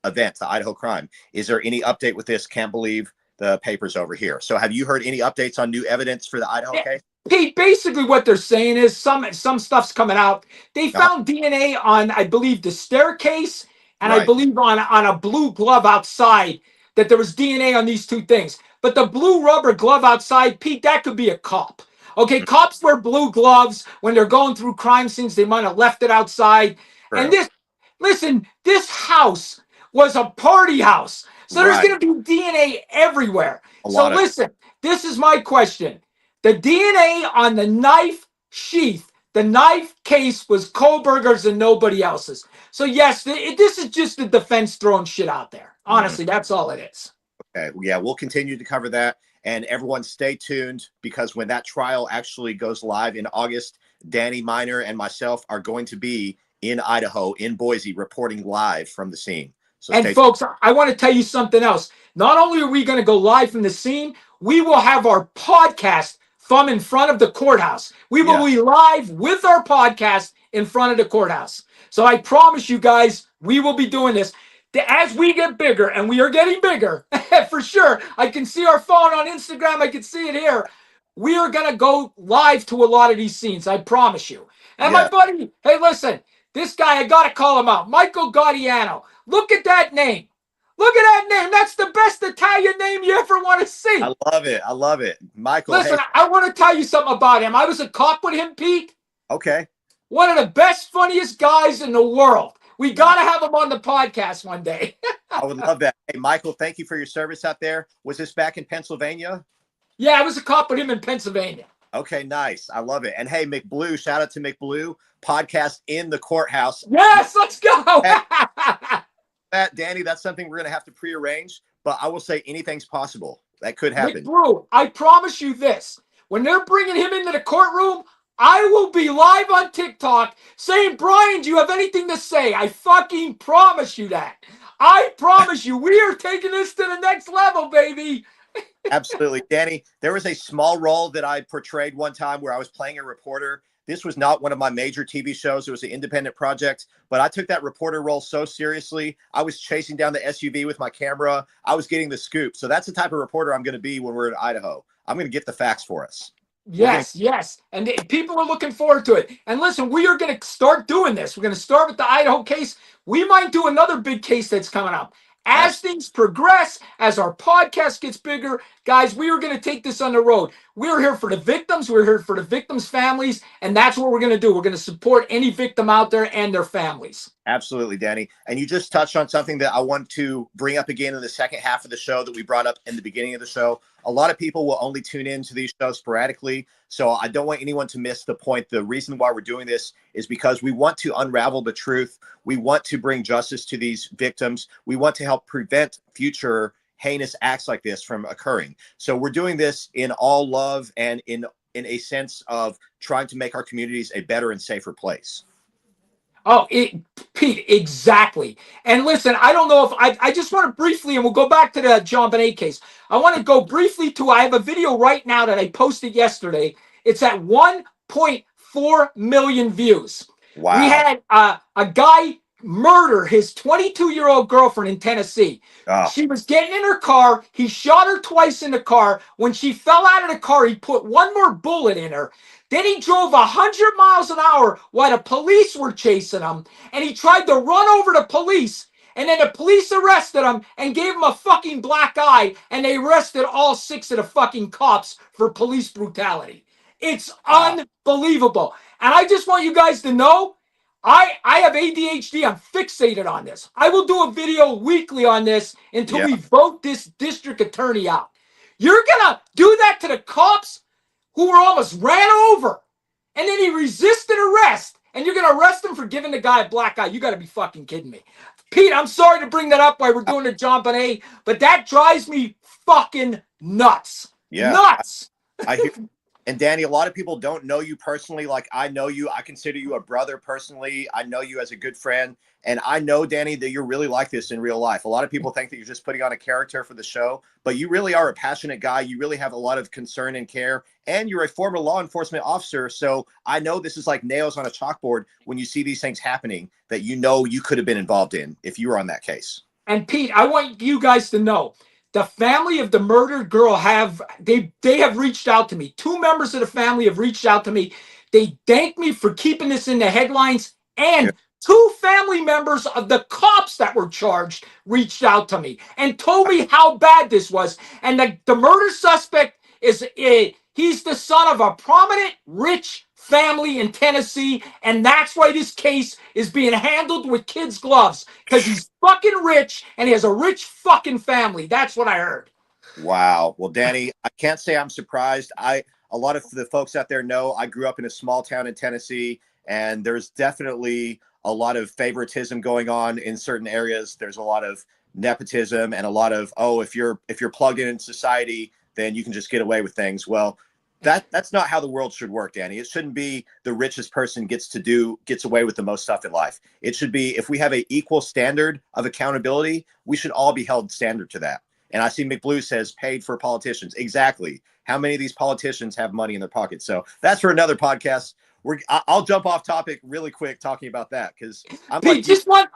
B: event, the Idaho crime. Is there any update with this? Can't believe the papers over here. So have you heard any updates on new evidence for the Idaho case?
A: Pete, basically what they're saying is some stuff's coming out. They found DNA on, I believe, the staircase, and I believe on a blue glove outside, that there was DNA on these two things. But the blue rubber glove outside, Pete, that could be a cop. Okay, cops wear blue gloves when they're going through crime scenes. They might have left it outside.
B: True.
A: And this house was a party house. So there's going to be DNA everywhere. So listen, this is my question. The DNA on the knife sheath, the knife case, was Kohlberger's and nobody else's. So yes, this is just the defense throwing shit out there. Honestly, that's all it is.
B: Okay, yeah, we'll continue to cover that. And everyone stay tuned, because when that trial actually goes live in August, Danny Miner and myself are going to be in Idaho, in Boise, reporting live from the scene. So
A: and folks, I want to tell you something else. Not only are we going to go live from the scene, we will have our podcast from in front of the courthouse. We will be live with our podcast in front of the courthouse. So I promise you guys, we will be doing this. As we get bigger, and we are getting bigger, for sure. I can see our phone on Instagram. I can see it here. We are going to go live to a lot of these scenes. I promise you. And my buddy, hey, listen, this guy, I got to call him out. Michael Gaudiano. Look at that name. Look at that name. That's the best Italian name you ever want to see.
B: I love it. I love it. Michael.
A: Listen, I want to tell you something about him. I was a cop with him, Pete.
B: Okay.
A: One of the best, funniest guys in the world. We got to have him on the podcast one day.
B: I would love that. Hey, Michael, thank you for your service out there. Was this back in Pennsylvania?
A: Yeah, I was a cop with him in Pennsylvania.
B: Okay, nice. I love it. And hey, McBlue, shout out to McBlue, podcast in the courthouse.
A: Yes, let's go.
B: Danny, that's something we're going to have to prearrange, but I will say anything's possible. That could happen.
A: McBlue, I promise you this. When they're bringing him into the courtroom, I will be live on TikTok saying, Brian, do you have anything to say? I fucking promise you that. I promise you, we are taking this to the next level, baby.
B: Absolutely. Danny, there was a small role that I portrayed one time where I was playing a reporter. This was not one of my major TV shows. It was an independent project, but I took that reporter role so seriously. I was chasing down the SUV with my camera. I was getting the scoop. So that's the type of reporter I'm going to be when we're in Idaho. I'm going to get the facts for us.
A: Yes, yes. And people are looking forward to it. And listen, we are going to start doing this. We're going to start with the Idaho case. We might do another big case that's coming up. As things progress, as our podcast gets bigger, guys, we are going to take this on the road. We're here for the victims. We're here for the victims' families. And that's what we're going to do. We're going to support any victim out there and their families.
B: Absolutely, Danny. And you just touched on something that I want to bring up again in the second half of the show that we brought up in the beginning of the show. A lot of people will only tune in to these shows sporadically. So I don't want anyone to miss the point. The reason why we're doing this is because we want to unravel the truth. We want to bring justice to these victims. We want to help prevent future heinous acts like this from occurring. So we're doing this in all love and in a sense of trying to make our communities a better and safer place.
A: Oh, Pete, exactly. And listen, I don't know if I just want to briefly, and we'll go back to the Jonbenet case. I want to go briefly to, I have a video right now that I posted yesterday. It's at 1.4 million views.
B: Wow.
A: We had a guy murder his 22-year-old girlfriend in Tennessee.
B: Oh.
A: She was getting in her car. He shot her twice in the car. When she fell out of the car, he put one more bullet in her. Then he drove 100 miles an hour while the police were chasing him, and he tried to run over the police, and then the police arrested him and gave him a fucking black eye, and they arrested all 6 of the fucking cops for police brutality. It's unbelievable. And I just want you guys to know, I have ADHD. I'm fixated on this. I will do a video weekly on this until we vote this district attorney out. You're going to do that to the cops who were almost ran over, and then he resisted arrest, and you're going to arrest him for giving the guy a black eye? You got to be fucking kidding me. Pete, I'm sorry to bring that up while we're doing the Jonbenet, but that drives me fucking nuts.
B: Yeah.
A: Nuts.
B: I hear. And Danny, a lot of people don't know you personally. Like, I know you. I consider you a brother personally. I know you as a good friend. And I know, Danny, that you're really like this in real life. A lot of people think that you're just putting on a character for the show, but you really are a passionate guy. You really have a lot of concern and care. And you're a former law enforcement officer. So I know this is like nails on a chalkboard when you see these things happening that you know you could have been involved in if you were on that case.
A: And Pete, I want you guys to know, the family of the murdered girl they have reached out to me. 2 members of the family have reached out to me. They thanked me for keeping this in the headlines, and 2 family members of the cops that were charged reached out to me and told me how bad this was. And the murder suspect he's the son of a prominent, rich family in Tennessee, and that's why this case is being handled with kids' gloves, because he's fucking rich and he has a rich fucking family. That's what I heard.
B: Wow. Well, Danny, I can't say I'm surprised. A lot of the folks out there know I grew up in a small town in Tennessee, and there's definitely a lot of favoritism going on in certain areas. There's a lot of nepotism and a lot of, if you're plugged in society, then you can just get away with things. Well, that's not how the world should work, Danny. It shouldn't be the richest person gets away with the most stuff in life. It should be, if we have an equal standard of accountability, we should all be held standard to that. And I see McBlue says paid for politicians. Exactly. How many of these politicians have money in their pockets? So that's for another podcast. I'll jump off topic really quick talking about that, because I'm
A: Pete,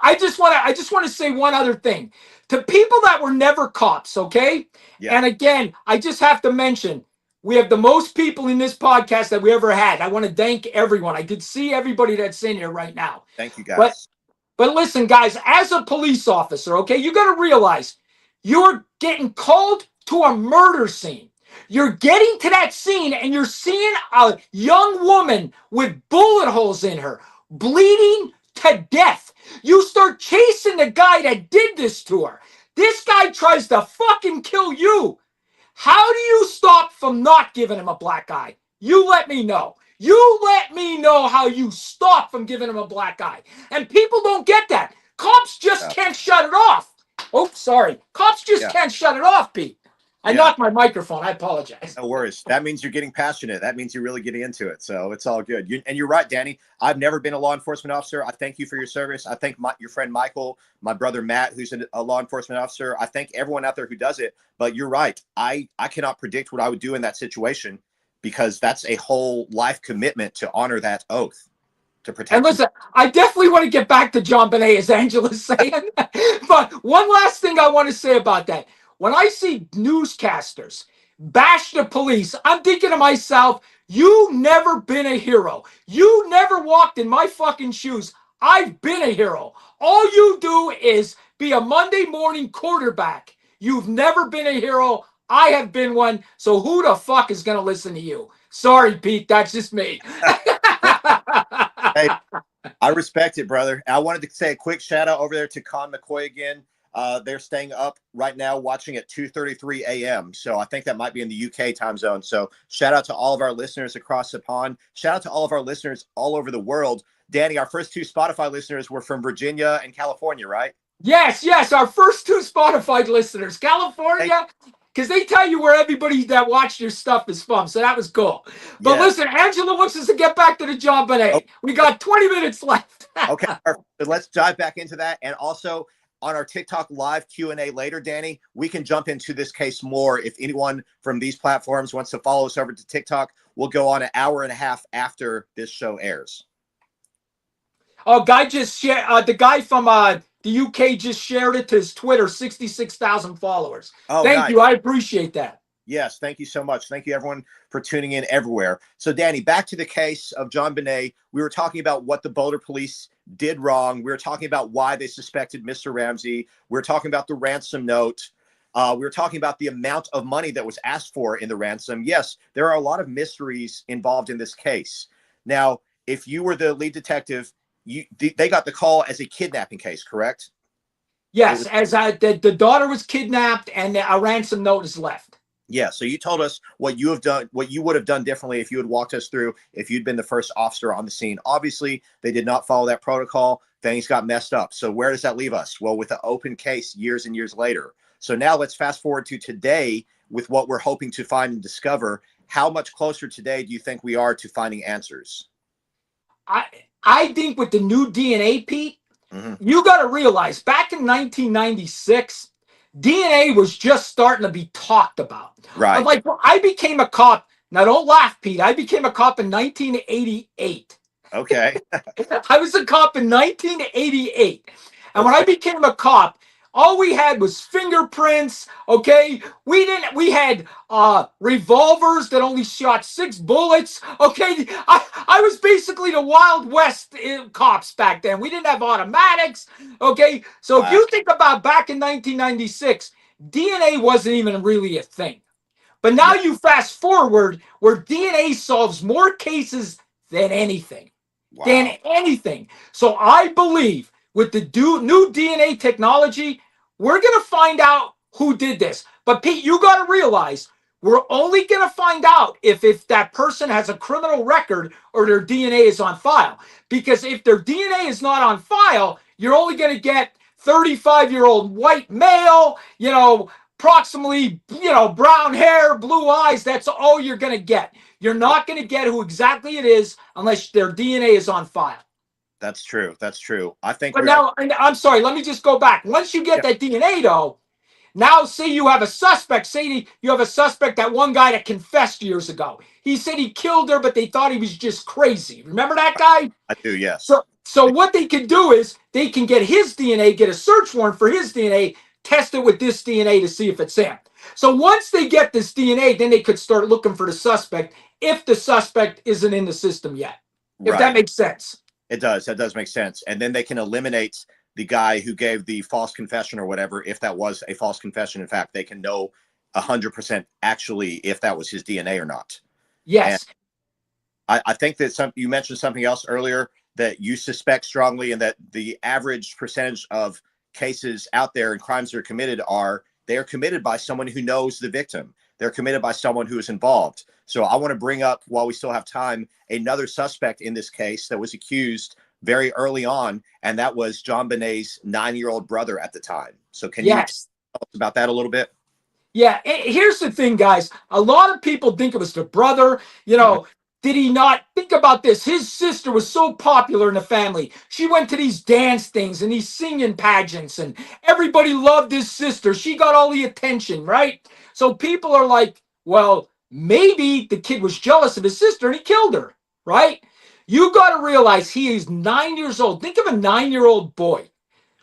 A: I just want to say one other thing to people that were never cops. Okay. Yeah. And again, I just have to mention, we have the most people in this podcast that we ever had. I want to thank everyone. I could see everybody that's in here right now.
B: Thank you, guys.
A: But listen, guys, as a police officer, okay, you got to realize you're getting called to a murder scene. You're getting to that scene and you're seeing a young woman with bullet holes in her, bleeding to death. You start chasing the guy that did this to her. This guy tries to fucking kill you. How do you stop from not giving him a black eye? You let me know. You let me know how you stop from giving him a black eye. And people don't get that. Cops just can't shut it off. Oh, sorry. Cops just can't shut it off, Pete. I knocked my microphone. I apologize.
B: No worries. That means you're getting passionate. That means you're really getting into it. So it's all good. And you're right, Danny. I've never been a law enforcement officer. I thank you for your service. I thank your friend Michael, my brother Matt, who's a law enforcement officer. I thank everyone out there who does it. But you're right. I cannot predict what I would do in that situation, because that's a whole life commitment to honor that oath. To protect.
A: And listen, I definitely want to get back to Jonbenet, as Angela's saying. But one last thing I want to say about that. When I see newscasters bash the police, I'm thinking to myself, you never been a hero. You never walked in my fucking shoes. I've been a hero. All you do is be a Monday morning quarterback. You've never been a hero. I have been one. So who the fuck is going to listen to you? Sorry, Pete. That's just me.
B: Hey, I respect it, brother. I wanted to say a quick shout out over there to Con McCoy again. They're staying up right now watching at 2:33 a.m. So I think that might be in the UK time zone. So shout out to all of our listeners across the pond. Shout out to all of our listeners all over the world. Danny, our first two Spotify listeners were from Virginia and California, right?
A: Yes, yes. Our first two Spotify listeners,
B: Hey,
A: California, because they tell you where everybody that watched your stuff is from. So that was cool. But
B: yes.
A: listen, Angela wants us to get back to the
B: Oh,
A: Jonbenet. We got 20 minutes left.
B: okay. So let's dive back into that. And also on our TikTok live Q&A later, Danny, we can jump into this case more. If anyone from these platforms wants to follow us over to TikTok, we'll go on an hour and a half after this show airs.
A: Oh, guy just shared. The guy from the UK just shared it to his Twitter. 66,000 followers.
B: Oh,
A: Thank
B: nice.
A: you. I appreciate that.
B: Yes, thank you so much. Thank you, everyone, for tuning in everywhere. So, Danny, back to the case of Jonbenet. We were talking about what the Boulder police did wrong. We were talking about why they suspected Mr. Ramsey. We were talking about the ransom note. We were talking about the amount of money that was asked for in the ransom. Yes, there are a lot of mysteries involved in this case. Now, if you were the lead detective, they got the call as a kidnapping case, correct?
A: Yes, as the daughter was kidnapped and a ransom note is left.
B: Yeah, so you told us what you have done, what you would have done differently if you had walked us through if you'd been the first officer on the scene. Obviously, they did not follow that protocol. Things got messed up. So where does that leave us? Well, with an open case years and years later. So now let's fast forward to today with what we're hoping to find and discover. How much closer today do you think we are to finding answers?
A: I think with the new DNA, Pete,
B: Mm-hmm.
A: you got to realize back in 1996, DNA was just starting to be talked about.
B: Right.
A: Like, well, I became a cop. Now, don't laugh, Pete. I became a cop in 1988.
B: Okay.
A: I was a cop in 1988. And when I
B: Okay.
A: became a cop, all we had was fingerprints. Okay. We had revolvers that only shot 6 bullets. Okay. I was basically the Wild West cops back then. We didn't have automatics. Okay. So if
B: Wow.
A: you think about back in 1996, DNA wasn't even really a thing. But now
B: Yeah.
A: you fast forward where DNA solves more cases than anything than
B: Wow.
A: anything. So I believe with the new DNA technology, we're going to find out who did this. But Pete, you got to realize we're only going to find out if that person has a criminal record or their DNA is on file. Because if their DNA is not on file, you're only going to get 35-year-old white male, approximately, brown hair, blue eyes. That's all you're going to get. You're not going to get who exactly it is unless their DNA is on file.
B: That's true. That's true. I think
A: But
B: we're.
A: now, and I'm sorry, let me just go back. Once you get
B: Yeah.
A: that DNA, though, now say you have a suspect. Say you have a suspect, that one guy that confessed years ago. He said he killed her, but they thought he was just crazy. Remember that guy?
B: I do. Yes.
A: So what they can do is they can get his DNA, get a search warrant for his DNA, test it with this DNA to see if it's him. So once they get this DNA, then they could start looking for the suspect if the suspect isn't in the system yet. If that
B: Right.
A: makes sense.
B: It does. That does make sense. And then they can eliminate the guy who gave the false confession or whatever. If that was a false confession, in fact, they can know 100% actually if that was his DNA or not.
A: Yes.
B: And I think that you mentioned something else earlier that you suspect strongly, and that the average percentage of cases out there and crimes that are committed they are committed by someone who knows the victim. They're committed by someone who is involved. So I want to bring up, while we still have time, another suspect in this case that was accused very early on, and that was Jonbenet's 9-year-old brother at the time. So can you tell
A: Yes.
B: us about that a little bit?
A: Yeah. Here's the thing, guys. A lot of people think it was the brother.
B: Mhm.
A: Did he not think about this? His sister was so popular in the family. She went to these dance things and these singing pageants, and everybody loved his sister. She got all the attention, right? So people are like, well, maybe the kid was jealous of his sister and he killed her, right? You got to realize he is 9 years old. Think of a 9-year-old boy.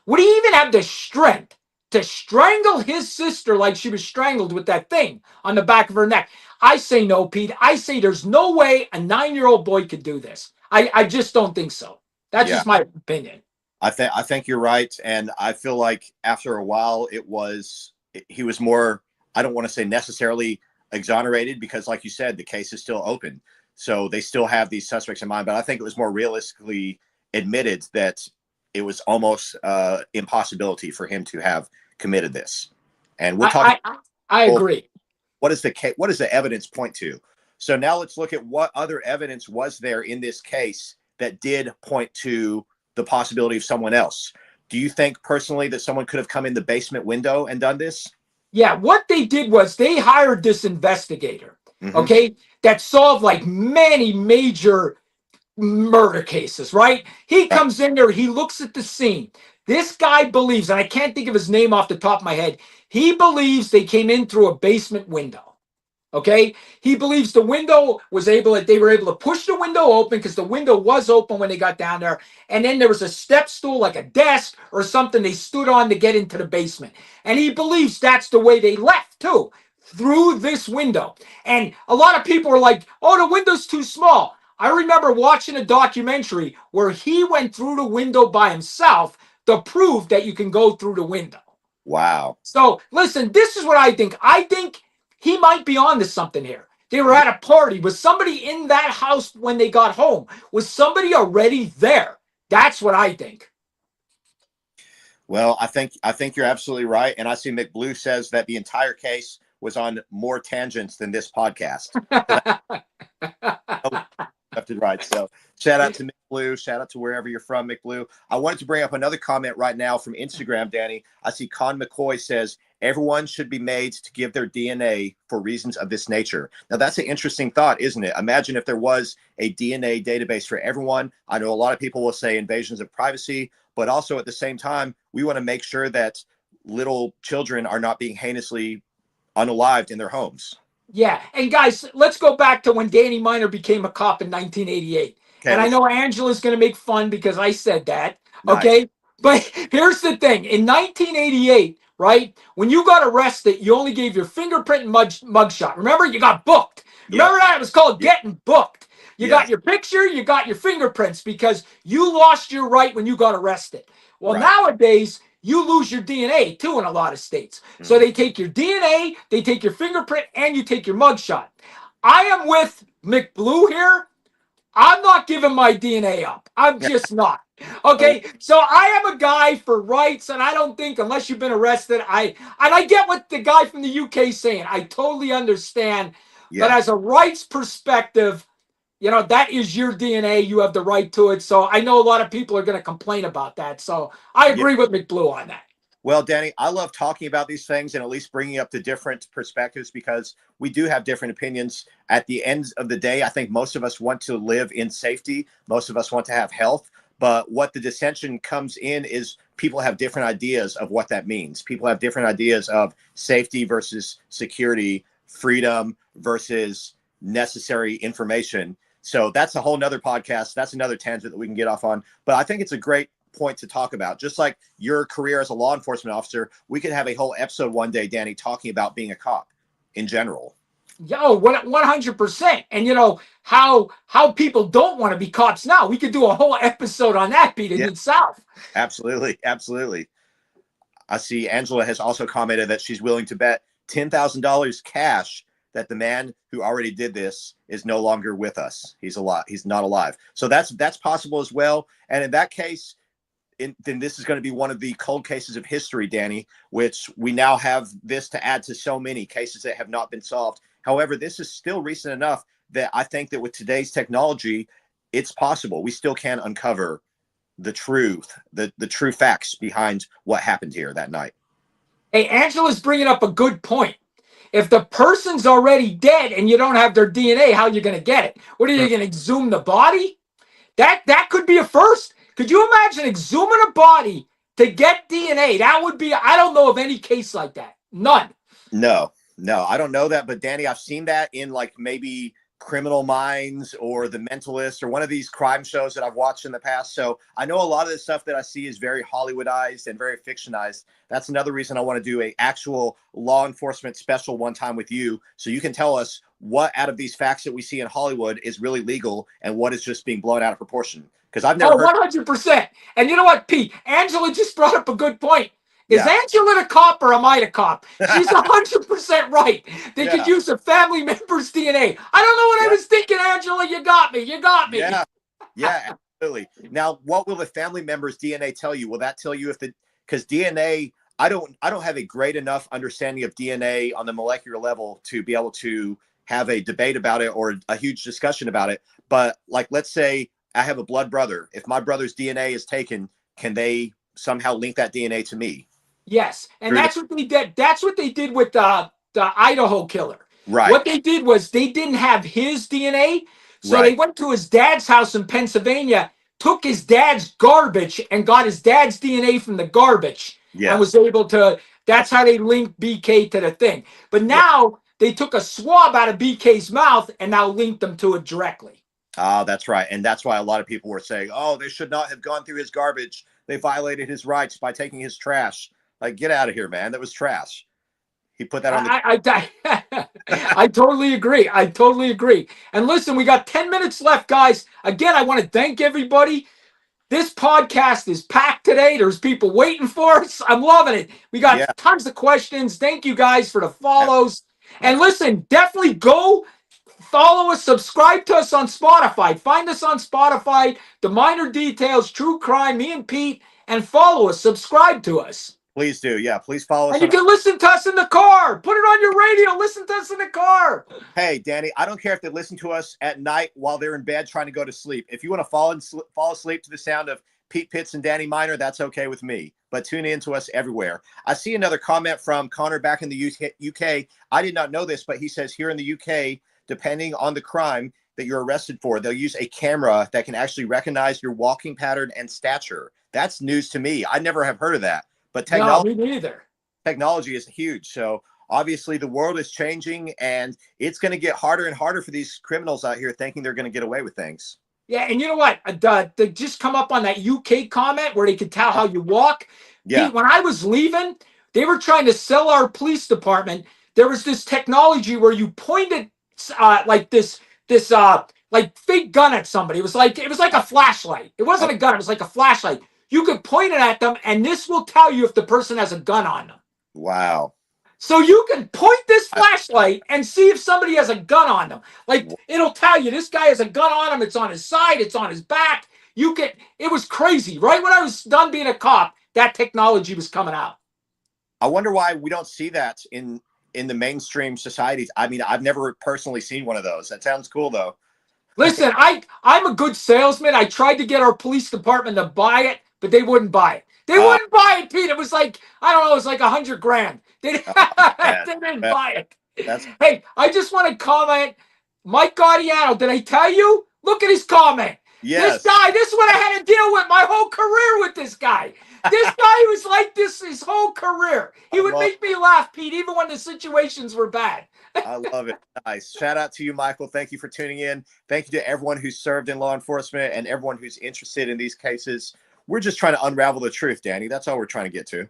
A: Would he even have the strength to strangle his sister like she was strangled with that thing on the back of her neck? I say no, Pete. I say there's no way a 9-year-old boy could do this. I just don't think so. That's
B: Yeah.
A: just my opinion.
B: I think you're right, and I feel like after a while he was more I don't want to say necessarily exonerated, because like you said, the case is still open. So they still have these suspects in mind, but I think it was more realistically admitted that it was almost impossibility for him to have committed this. And we'll talk.
A: I agree.
B: What does the evidence point to? So now let's look at what other evidence was there in this case that did point to the possibility of someone else. Do you think personally that someone could have come in the basement window and done this?
A: Yeah, what they did was they hired this investigator, okay, that solved like many major murder cases, right? He comes in there, he looks at the scene. This guy believes, and I can't think of his name off the top of my head, he believes they came in through a basement window. Okay, he believes the window was they were able to push the window open because the window was open when they got down there, and then there was a step stool, like a desk or something they stood on to get into the basement. And he believes that's the way they left too, through this window. And a lot of people are like, "Oh, the window's too small." I remember watching a documentary where he went through the window by himself to prove that you can go through the window.
B: Wow.
A: So listen, this is what I think. I think he might be on to something here. They were at a party. Was somebody in that house when they got home? Was somebody already there? That's what I think.
B: Well, I think you're absolutely right. And I see McBlue says that the entire case was on more tangents than this podcast. Left and right. So shout out to McBlue. Shout out to wherever you're from, McBlue. I wanted to bring up another comment right now from Instagram, Danny. I see Con McCoy says, everyone should be made to give their DNA for reasons of this nature. Now, that's an interesting thought, isn't it? Imagine if there was a DNA database for everyone. I know a lot of people will say invasions of privacy, but also at the same time, we want to make sure that little children are not being heinously unalived in their homes.
A: Yeah, and guys, let's go back to when Danny Miner became a cop in 1988. Okay, and I know Angela's going to make fun because I said that, okay? Nice. But here's the thing. In 1988, right, when you got arrested, you only gave your fingerprint and mugshot. Remember, you got booked. Remember that? It was called getting booked. You got your picture, you got your fingerprints because you lost your right when you got arrested. Well, nowadays, you lose your DNA too in a lot of states. So they take your DNA, they take your fingerprint, and you take your mugshot. I am with McBlue here. I'm not giving my DNA up. I'm just not. Okay, so I am a guy for rights, and I don't think unless you've been arrested, I get what the guy from the UK is saying. I totally understand. But as a rights perspective, you know, that is your DNA. You have the right to it. So I know a lot of people are going to complain about that. So I agree with McBlue on that.
B: Well, Danny, I love talking about these things and at least bringing up the different perspectives because we do have different opinions. At the end of the day, I think most of us want to live in safety. Most of us want to have health. But what the dissension comes in is people have different ideas of what that means. People have different ideas of safety versus security, freedom versus necessary information. So that's a whole nother podcast. That's another tangent that we can get off on. But I think it's a great point to talk about. Just like your career as a law enforcement officer, we could have a whole episode one day, Danny, talking about being a cop in general.
A: Yo, 100%. And you know how people don't want to be cops now. We could do a whole episode on that, Pete, in itself.
B: Absolutely, absolutely. I see Angela has also commented that she's willing to bet $10,000 cash that the man who already did this is no longer with us. He's alive. He's not alive. So that's possible as well. And in that case, then this is going to be one of the cold cases of history, Danny, which we now have this to add to so many cases that have not been solved. However, this is still recent enough that I think that with today's technology, it's possible. We still can uncover the truth, the true facts behind what happened here that night.
A: Hey, Angela's bringing up a good point. If the person's already dead and you don't have their DNA, how are you going to get it? What are you going to exhume the body? That could be a first. Could you imagine exhuming a body to get DNA? That would be, I don't know of any case like that. None.
B: No, I don't know that. But Danny, I've seen that in like maybe Criminal Minds or The Mentalist or one of these crime shows that I've watched in the past. So I know a lot of the stuff that I see is very Hollywoodized and very fictionized. That's another reason I want to do a actual law enforcement special one time with you. So you can tell us what out of these facts that we see in Hollywood is really legal and what is just being blown out of proportion. Because I've never heard
A: 100%. And you know what, Pete? Angela just brought up a good point. Is
B: Yeah.
A: Angela the cop or am I the cop? She's 100% right. They could
B: Yeah.
A: use a family member's DNA. I don't know what I
B: Yeah.
A: was thinking, Angela. You got me. You got me.
B: Yeah. Yeah. Absolutely. Now, what will the family member's DNA tell you? Will that tell you if the because DNA? I don't have a great enough understanding of DNA on the molecular level to be able to have a debate about it or a huge discussion about it. But like, let's say I have a blood brother. If my brother's DNA is taken, can they somehow link that DNA to me?
A: Yes, and
B: Through the
A: that's what they did. That's what they did with the Idaho killer.
B: right.
A: What they did was they didn't have his DNA, so they
B: Right.
A: went to his dad's house in Pennsylvania, took his dad's garbage, and got his dad's DNA from the garbage, and was
B: Yes.
A: able to. That's how they linked BK to the thing. But
B: Yeah.
A: now they took a swab out of BK's mouth and now linked them to it directly.
B: That's right. And that's why a lot of people were saying, oh, they should not have gone through his garbage. They violated his rights by taking his trash. Like, get out of here, man. That was trash. He put that on the.
A: I totally agree. I totally agree. And listen, we got 10 minutes left, guys. Again, I want to thank everybody. This podcast is packed today. There's people waiting for us. I'm loving it. We got
B: Yeah.
A: tons of questions. Thank you guys for the follows. And
B: Absolutely.
A: listen, definitely go follow us, subscribe to us on Spotify. Find us on Spotify, The Minor Details, True Crime, me and Pete, and follow us, subscribe to us.
B: Please do. Yeah. Please follow us
A: And you
B: on.
A: can listen to us in the car. Put it on your radio. Listen to us in the car.
B: Hey, Danny, I don't care if they listen to us at night while they're in bed trying to go to sleep. If you want to fall asleep to the sound of Pete Pitts and Danny Miner, that's okay with me. But tune in to us everywhere. I see another comment from Connor back in the UK. I did not know this, but he says here in the UK, depending on the crime that you're arrested for, they'll use a camera that can actually recognize your walking pattern and stature. That's news to me. I never have heard of that. But
A: No, me neither.
B: technology is huge. So obviously the world is changing and it's going to get harder and harder for these criminals out here thinking they're going to get away with things.
A: Yeah, and you know what? They just come up on that UK comment where they could tell how you walk.
B: Yeah.
A: Pete, when I was leaving, they were trying to sell our police department. There was this technology where you pointed like this like fake gun at somebody. It was like a flashlight. It wasn't a gun. It was like a flashlight. You could point it at them, and this will tell you if the person has a gun on them.
B: Wow.
A: So you can point this flashlight and see if somebody has a gun on them. Like it'll tell you this guy has a gun on him. It's on his side. It's on his back. It was crazy. Right when I was done being a cop, that technology was coming out.
B: I wonder why we don't see that in the mainstream societies. I mean, I've never personally seen one of those. That sounds cool though.
A: Listen, I'm a good salesman. I tried to get our police department to buy it, but they wouldn't buy it. They wouldn't buy it, Pete. It was like, I don't know, it was like $100,000. They didn't buy it. Hey, I just want to comment. Mike Gaudiano, did I tell you? Look at his comment.
B: Yes.
A: This is what I had to deal with my whole career with this guy. This guy was like this his whole career. He would make me laugh, Pete, even when the situations were bad.
B: I love it. Nice. Shout out to you, Michael. Thank you for tuning in. Thank you to everyone who's served in law enforcement and everyone who's interested in these cases. We're just trying to unravel the truth, Danny. That's all we're trying to get to.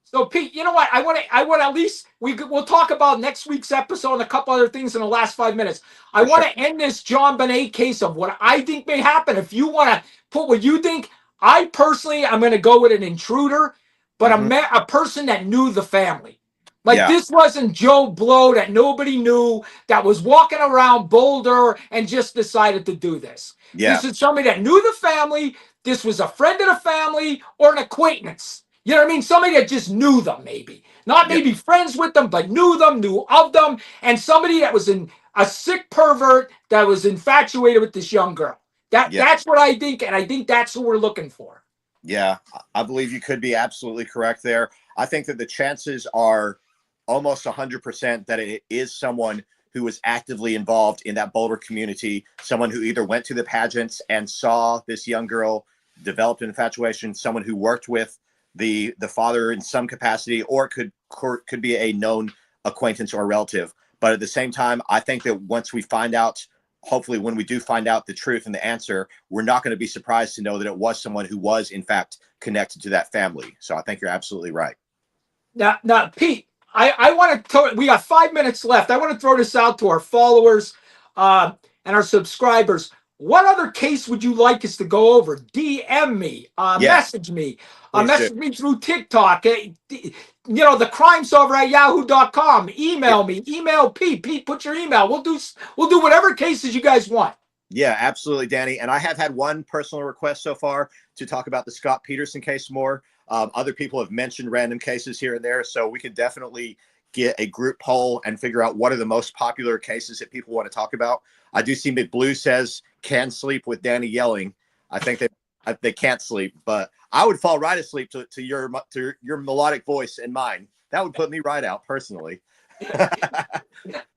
A: So, Pete, you know what? I want to at least we'll talk about next week's episode and a couple other things in the last 5 minutes. I want to end this Jonbenet case of what I think may happen. If you want to put what you think, I personally I'm going to go with an intruder, but a person that knew the family. Like this wasn't Joe Blow that nobody knew that was walking around Boulder and just decided to do this.
B: Yeah.
A: This is somebody that knew the family. This was a friend of the family or an acquaintance. You know what I mean? Somebody that just knew them, maybe. Not maybe friends with them, but knew them, knew of them. And somebody that was a sick pervert that was infatuated with this young girl. That's what I think, and I think that's who we're looking for.
B: Yeah, I believe you could be absolutely correct there. I think that the chances are almost 100% that it is someone who was actively involved in that Boulder community, someone who either went to the pageants and saw this young girl develop an infatuation, someone who worked with the father in some capacity, or it could be a known acquaintance or relative. But at the same time, I think that once we find out, hopefully when we do find out the truth and the answer, we're not going to be surprised to know that it was someone who was in fact connected to that family. So I think you're absolutely right.
A: Now, Pete, I want to. We got 5 minutes left. I want to throw this out to our followers and our subscribers. what other case would you like us to go over? DM me,
B: Yeah,
A: message me,
B: please do.
A: message me through TikTok. The crime solver at yahoo.com.
B: Yeah.
A: Email me, email Pete. Pete, put your email. We'll do whatever cases you guys want.
B: Yeah, absolutely, Danny. And I have had one personal request so far to talk about the Scott Peterson case more. Other people have mentioned random cases here and there, so we could definitely get a group poll and figure out what are the most popular cases that people want to talk about. I do see McBlue says can sleep with Danny yelling. I think they can't sleep, but I would fall right asleep to your melodic voice and mine. That would put me right out personally.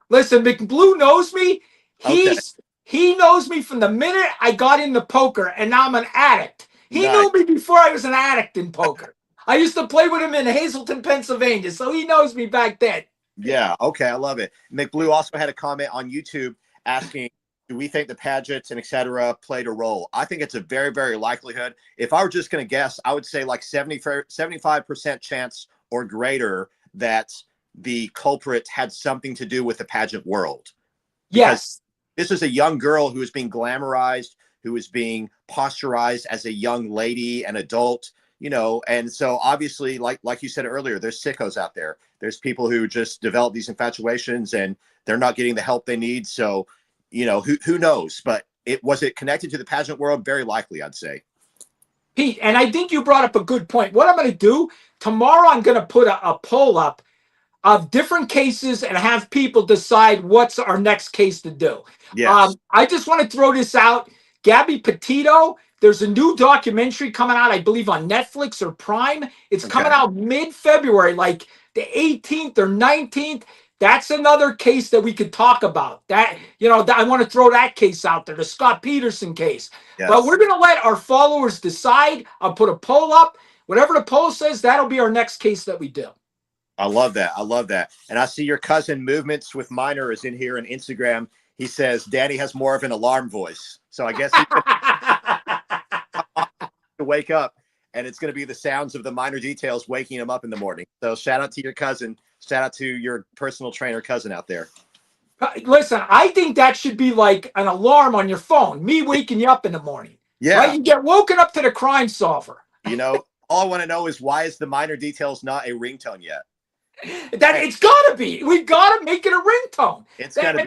A: Listen, McBlue knows me.
B: Okay,
A: He knows me from the minute I got into poker, and now I'm an addict. He
B: nice.
A: knew me before I was an addict in poker. I used to play with him in Hazleton, Pennsylvania, so he knows me back then.
B: Yeah, okay, I love it. McBlue also had a comment on YouTube asking, do we think the Padgetts and et cetera played a role? I think it's a very, very likelihood. If I were just going to guess, I would say like 75% chance or greater that the culprit had something to do with the pageant world. Because
A: Yes.
B: this is a young girl who is being glamorized, who is being posturized as a young lady and adult, and so obviously, like you said earlier, there's sickos out there. There's people who just develop these infatuations and they're not getting the help they need. So, who knows? But was it connected to the pageant world? Very likely, I'd say.
A: Pete, and I think you brought up a good point. What I'm going to do tomorrow, I'm going to put a poll up of different cases and have people decide what's our next case to do.
B: Yes.
A: I just want to throw this out. Gabby Petito, there's a new documentary coming out, I believe, on Netflix or Prime. It's coming out mid-February, like the 18th or 19th. That's another case that we could talk about. I want to throw that case out there, the Scott Peterson case.
B: Yes.
A: But we're going to let our followers decide. I'll put a poll up. Whatever the poll says, that'll be our next case that we do.
B: I love that. I love that. And I see your cousin Movements with Minor is in here on Instagram. He says Danny has more of an alarm voice. So I guess he to wake up and it's going to be the sounds of the minor details waking him up in the morning. So shout out to your cousin. Shout out to your personal trainer cousin out there.
A: Listen, I think that should be like an alarm on your phone, me waking you up in the morning.
B: Yeah.
A: Right? You get woken up to the crime solver.
B: All I want to know is why is the minor details not a ringtone yet?
A: It's gotta be. We've got to make it a ringtone.
B: It's gotta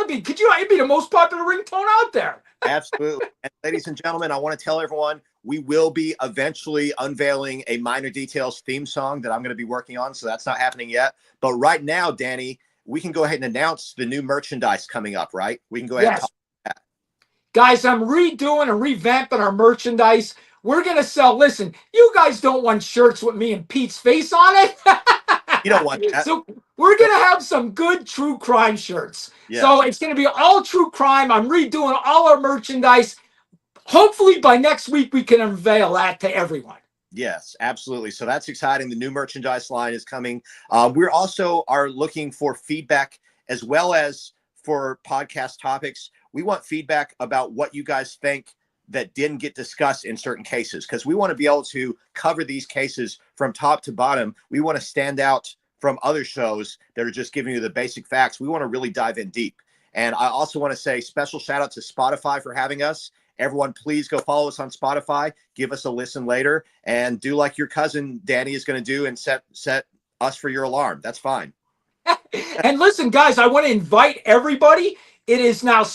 A: be. It'd be the most popular ringtone out there.
B: Absolutely. And ladies and gentlemen, I want to tell everyone we will be eventually unveiling a Minor Details theme song that I'm going to be working on. So that's not happening yet. But right now, Danny, we can go ahead and announce the new merchandise coming up, right? We can go ahead and talk about that.
A: Guys, I'm redoing and revamping our merchandise. We're going to sell. Listen, you guys don't want shirts with me and Pete's face on it.
B: You don't want that.
A: So we're going to have some good true crime shirts.
B: Yeah.
A: So it's going to be all true crime. I'm redoing all our merchandise. Hopefully by next week, we can unveil that to everyone.
B: Yes, absolutely. So that's exciting. The new merchandise line is coming. We're also are looking for feedback as well as for podcast topics. We want feedback about what you guys think that didn't get discussed in certain cases, because we want to be able to cover these cases from top to bottom. We want to stand out from other shows that are just giving you the basic facts. We want to really dive in deep. And I also want to say special shout out to Spotify for having us. Everyone, please go follow us on Spotify. Give us a listen later and do like your cousin Danny is going to do and set us for your alarm. That's fine.
A: And listen, guys, I want to invite everybody. It is now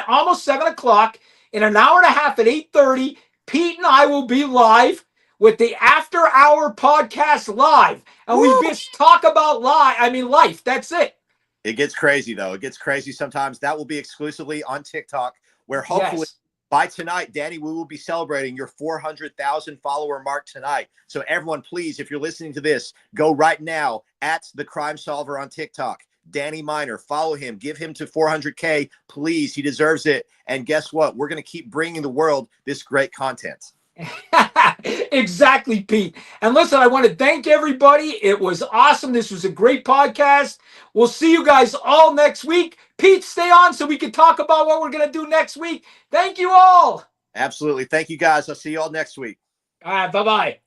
A: almost 7 o'clock. In an hour and a half at 8:30, Pete and I will be live with the After Hour Podcast live. And we just talk about life. That's it.
B: It gets crazy, though. It gets crazy sometimes. That will be exclusively on TikTok, where hopefully by tonight, Danny, we will be celebrating your 400,000 follower mark tonight. So everyone, please, if you're listening to this, go right now at The Crime Solver on TikTok. Danny Minor, follow him, give him to 400K, please. He deserves it. And guess what? We're going to keep bringing the world this great content.
A: Exactly, Pete. And listen, I want to thank everybody. It was awesome. This was a great podcast. We'll see you guys all next week. Pete, stay on so we can talk about what we're going to do next week. Thank you all.
B: Absolutely. Thank you, guys. I'll see you all next week.
A: All right. Bye-bye.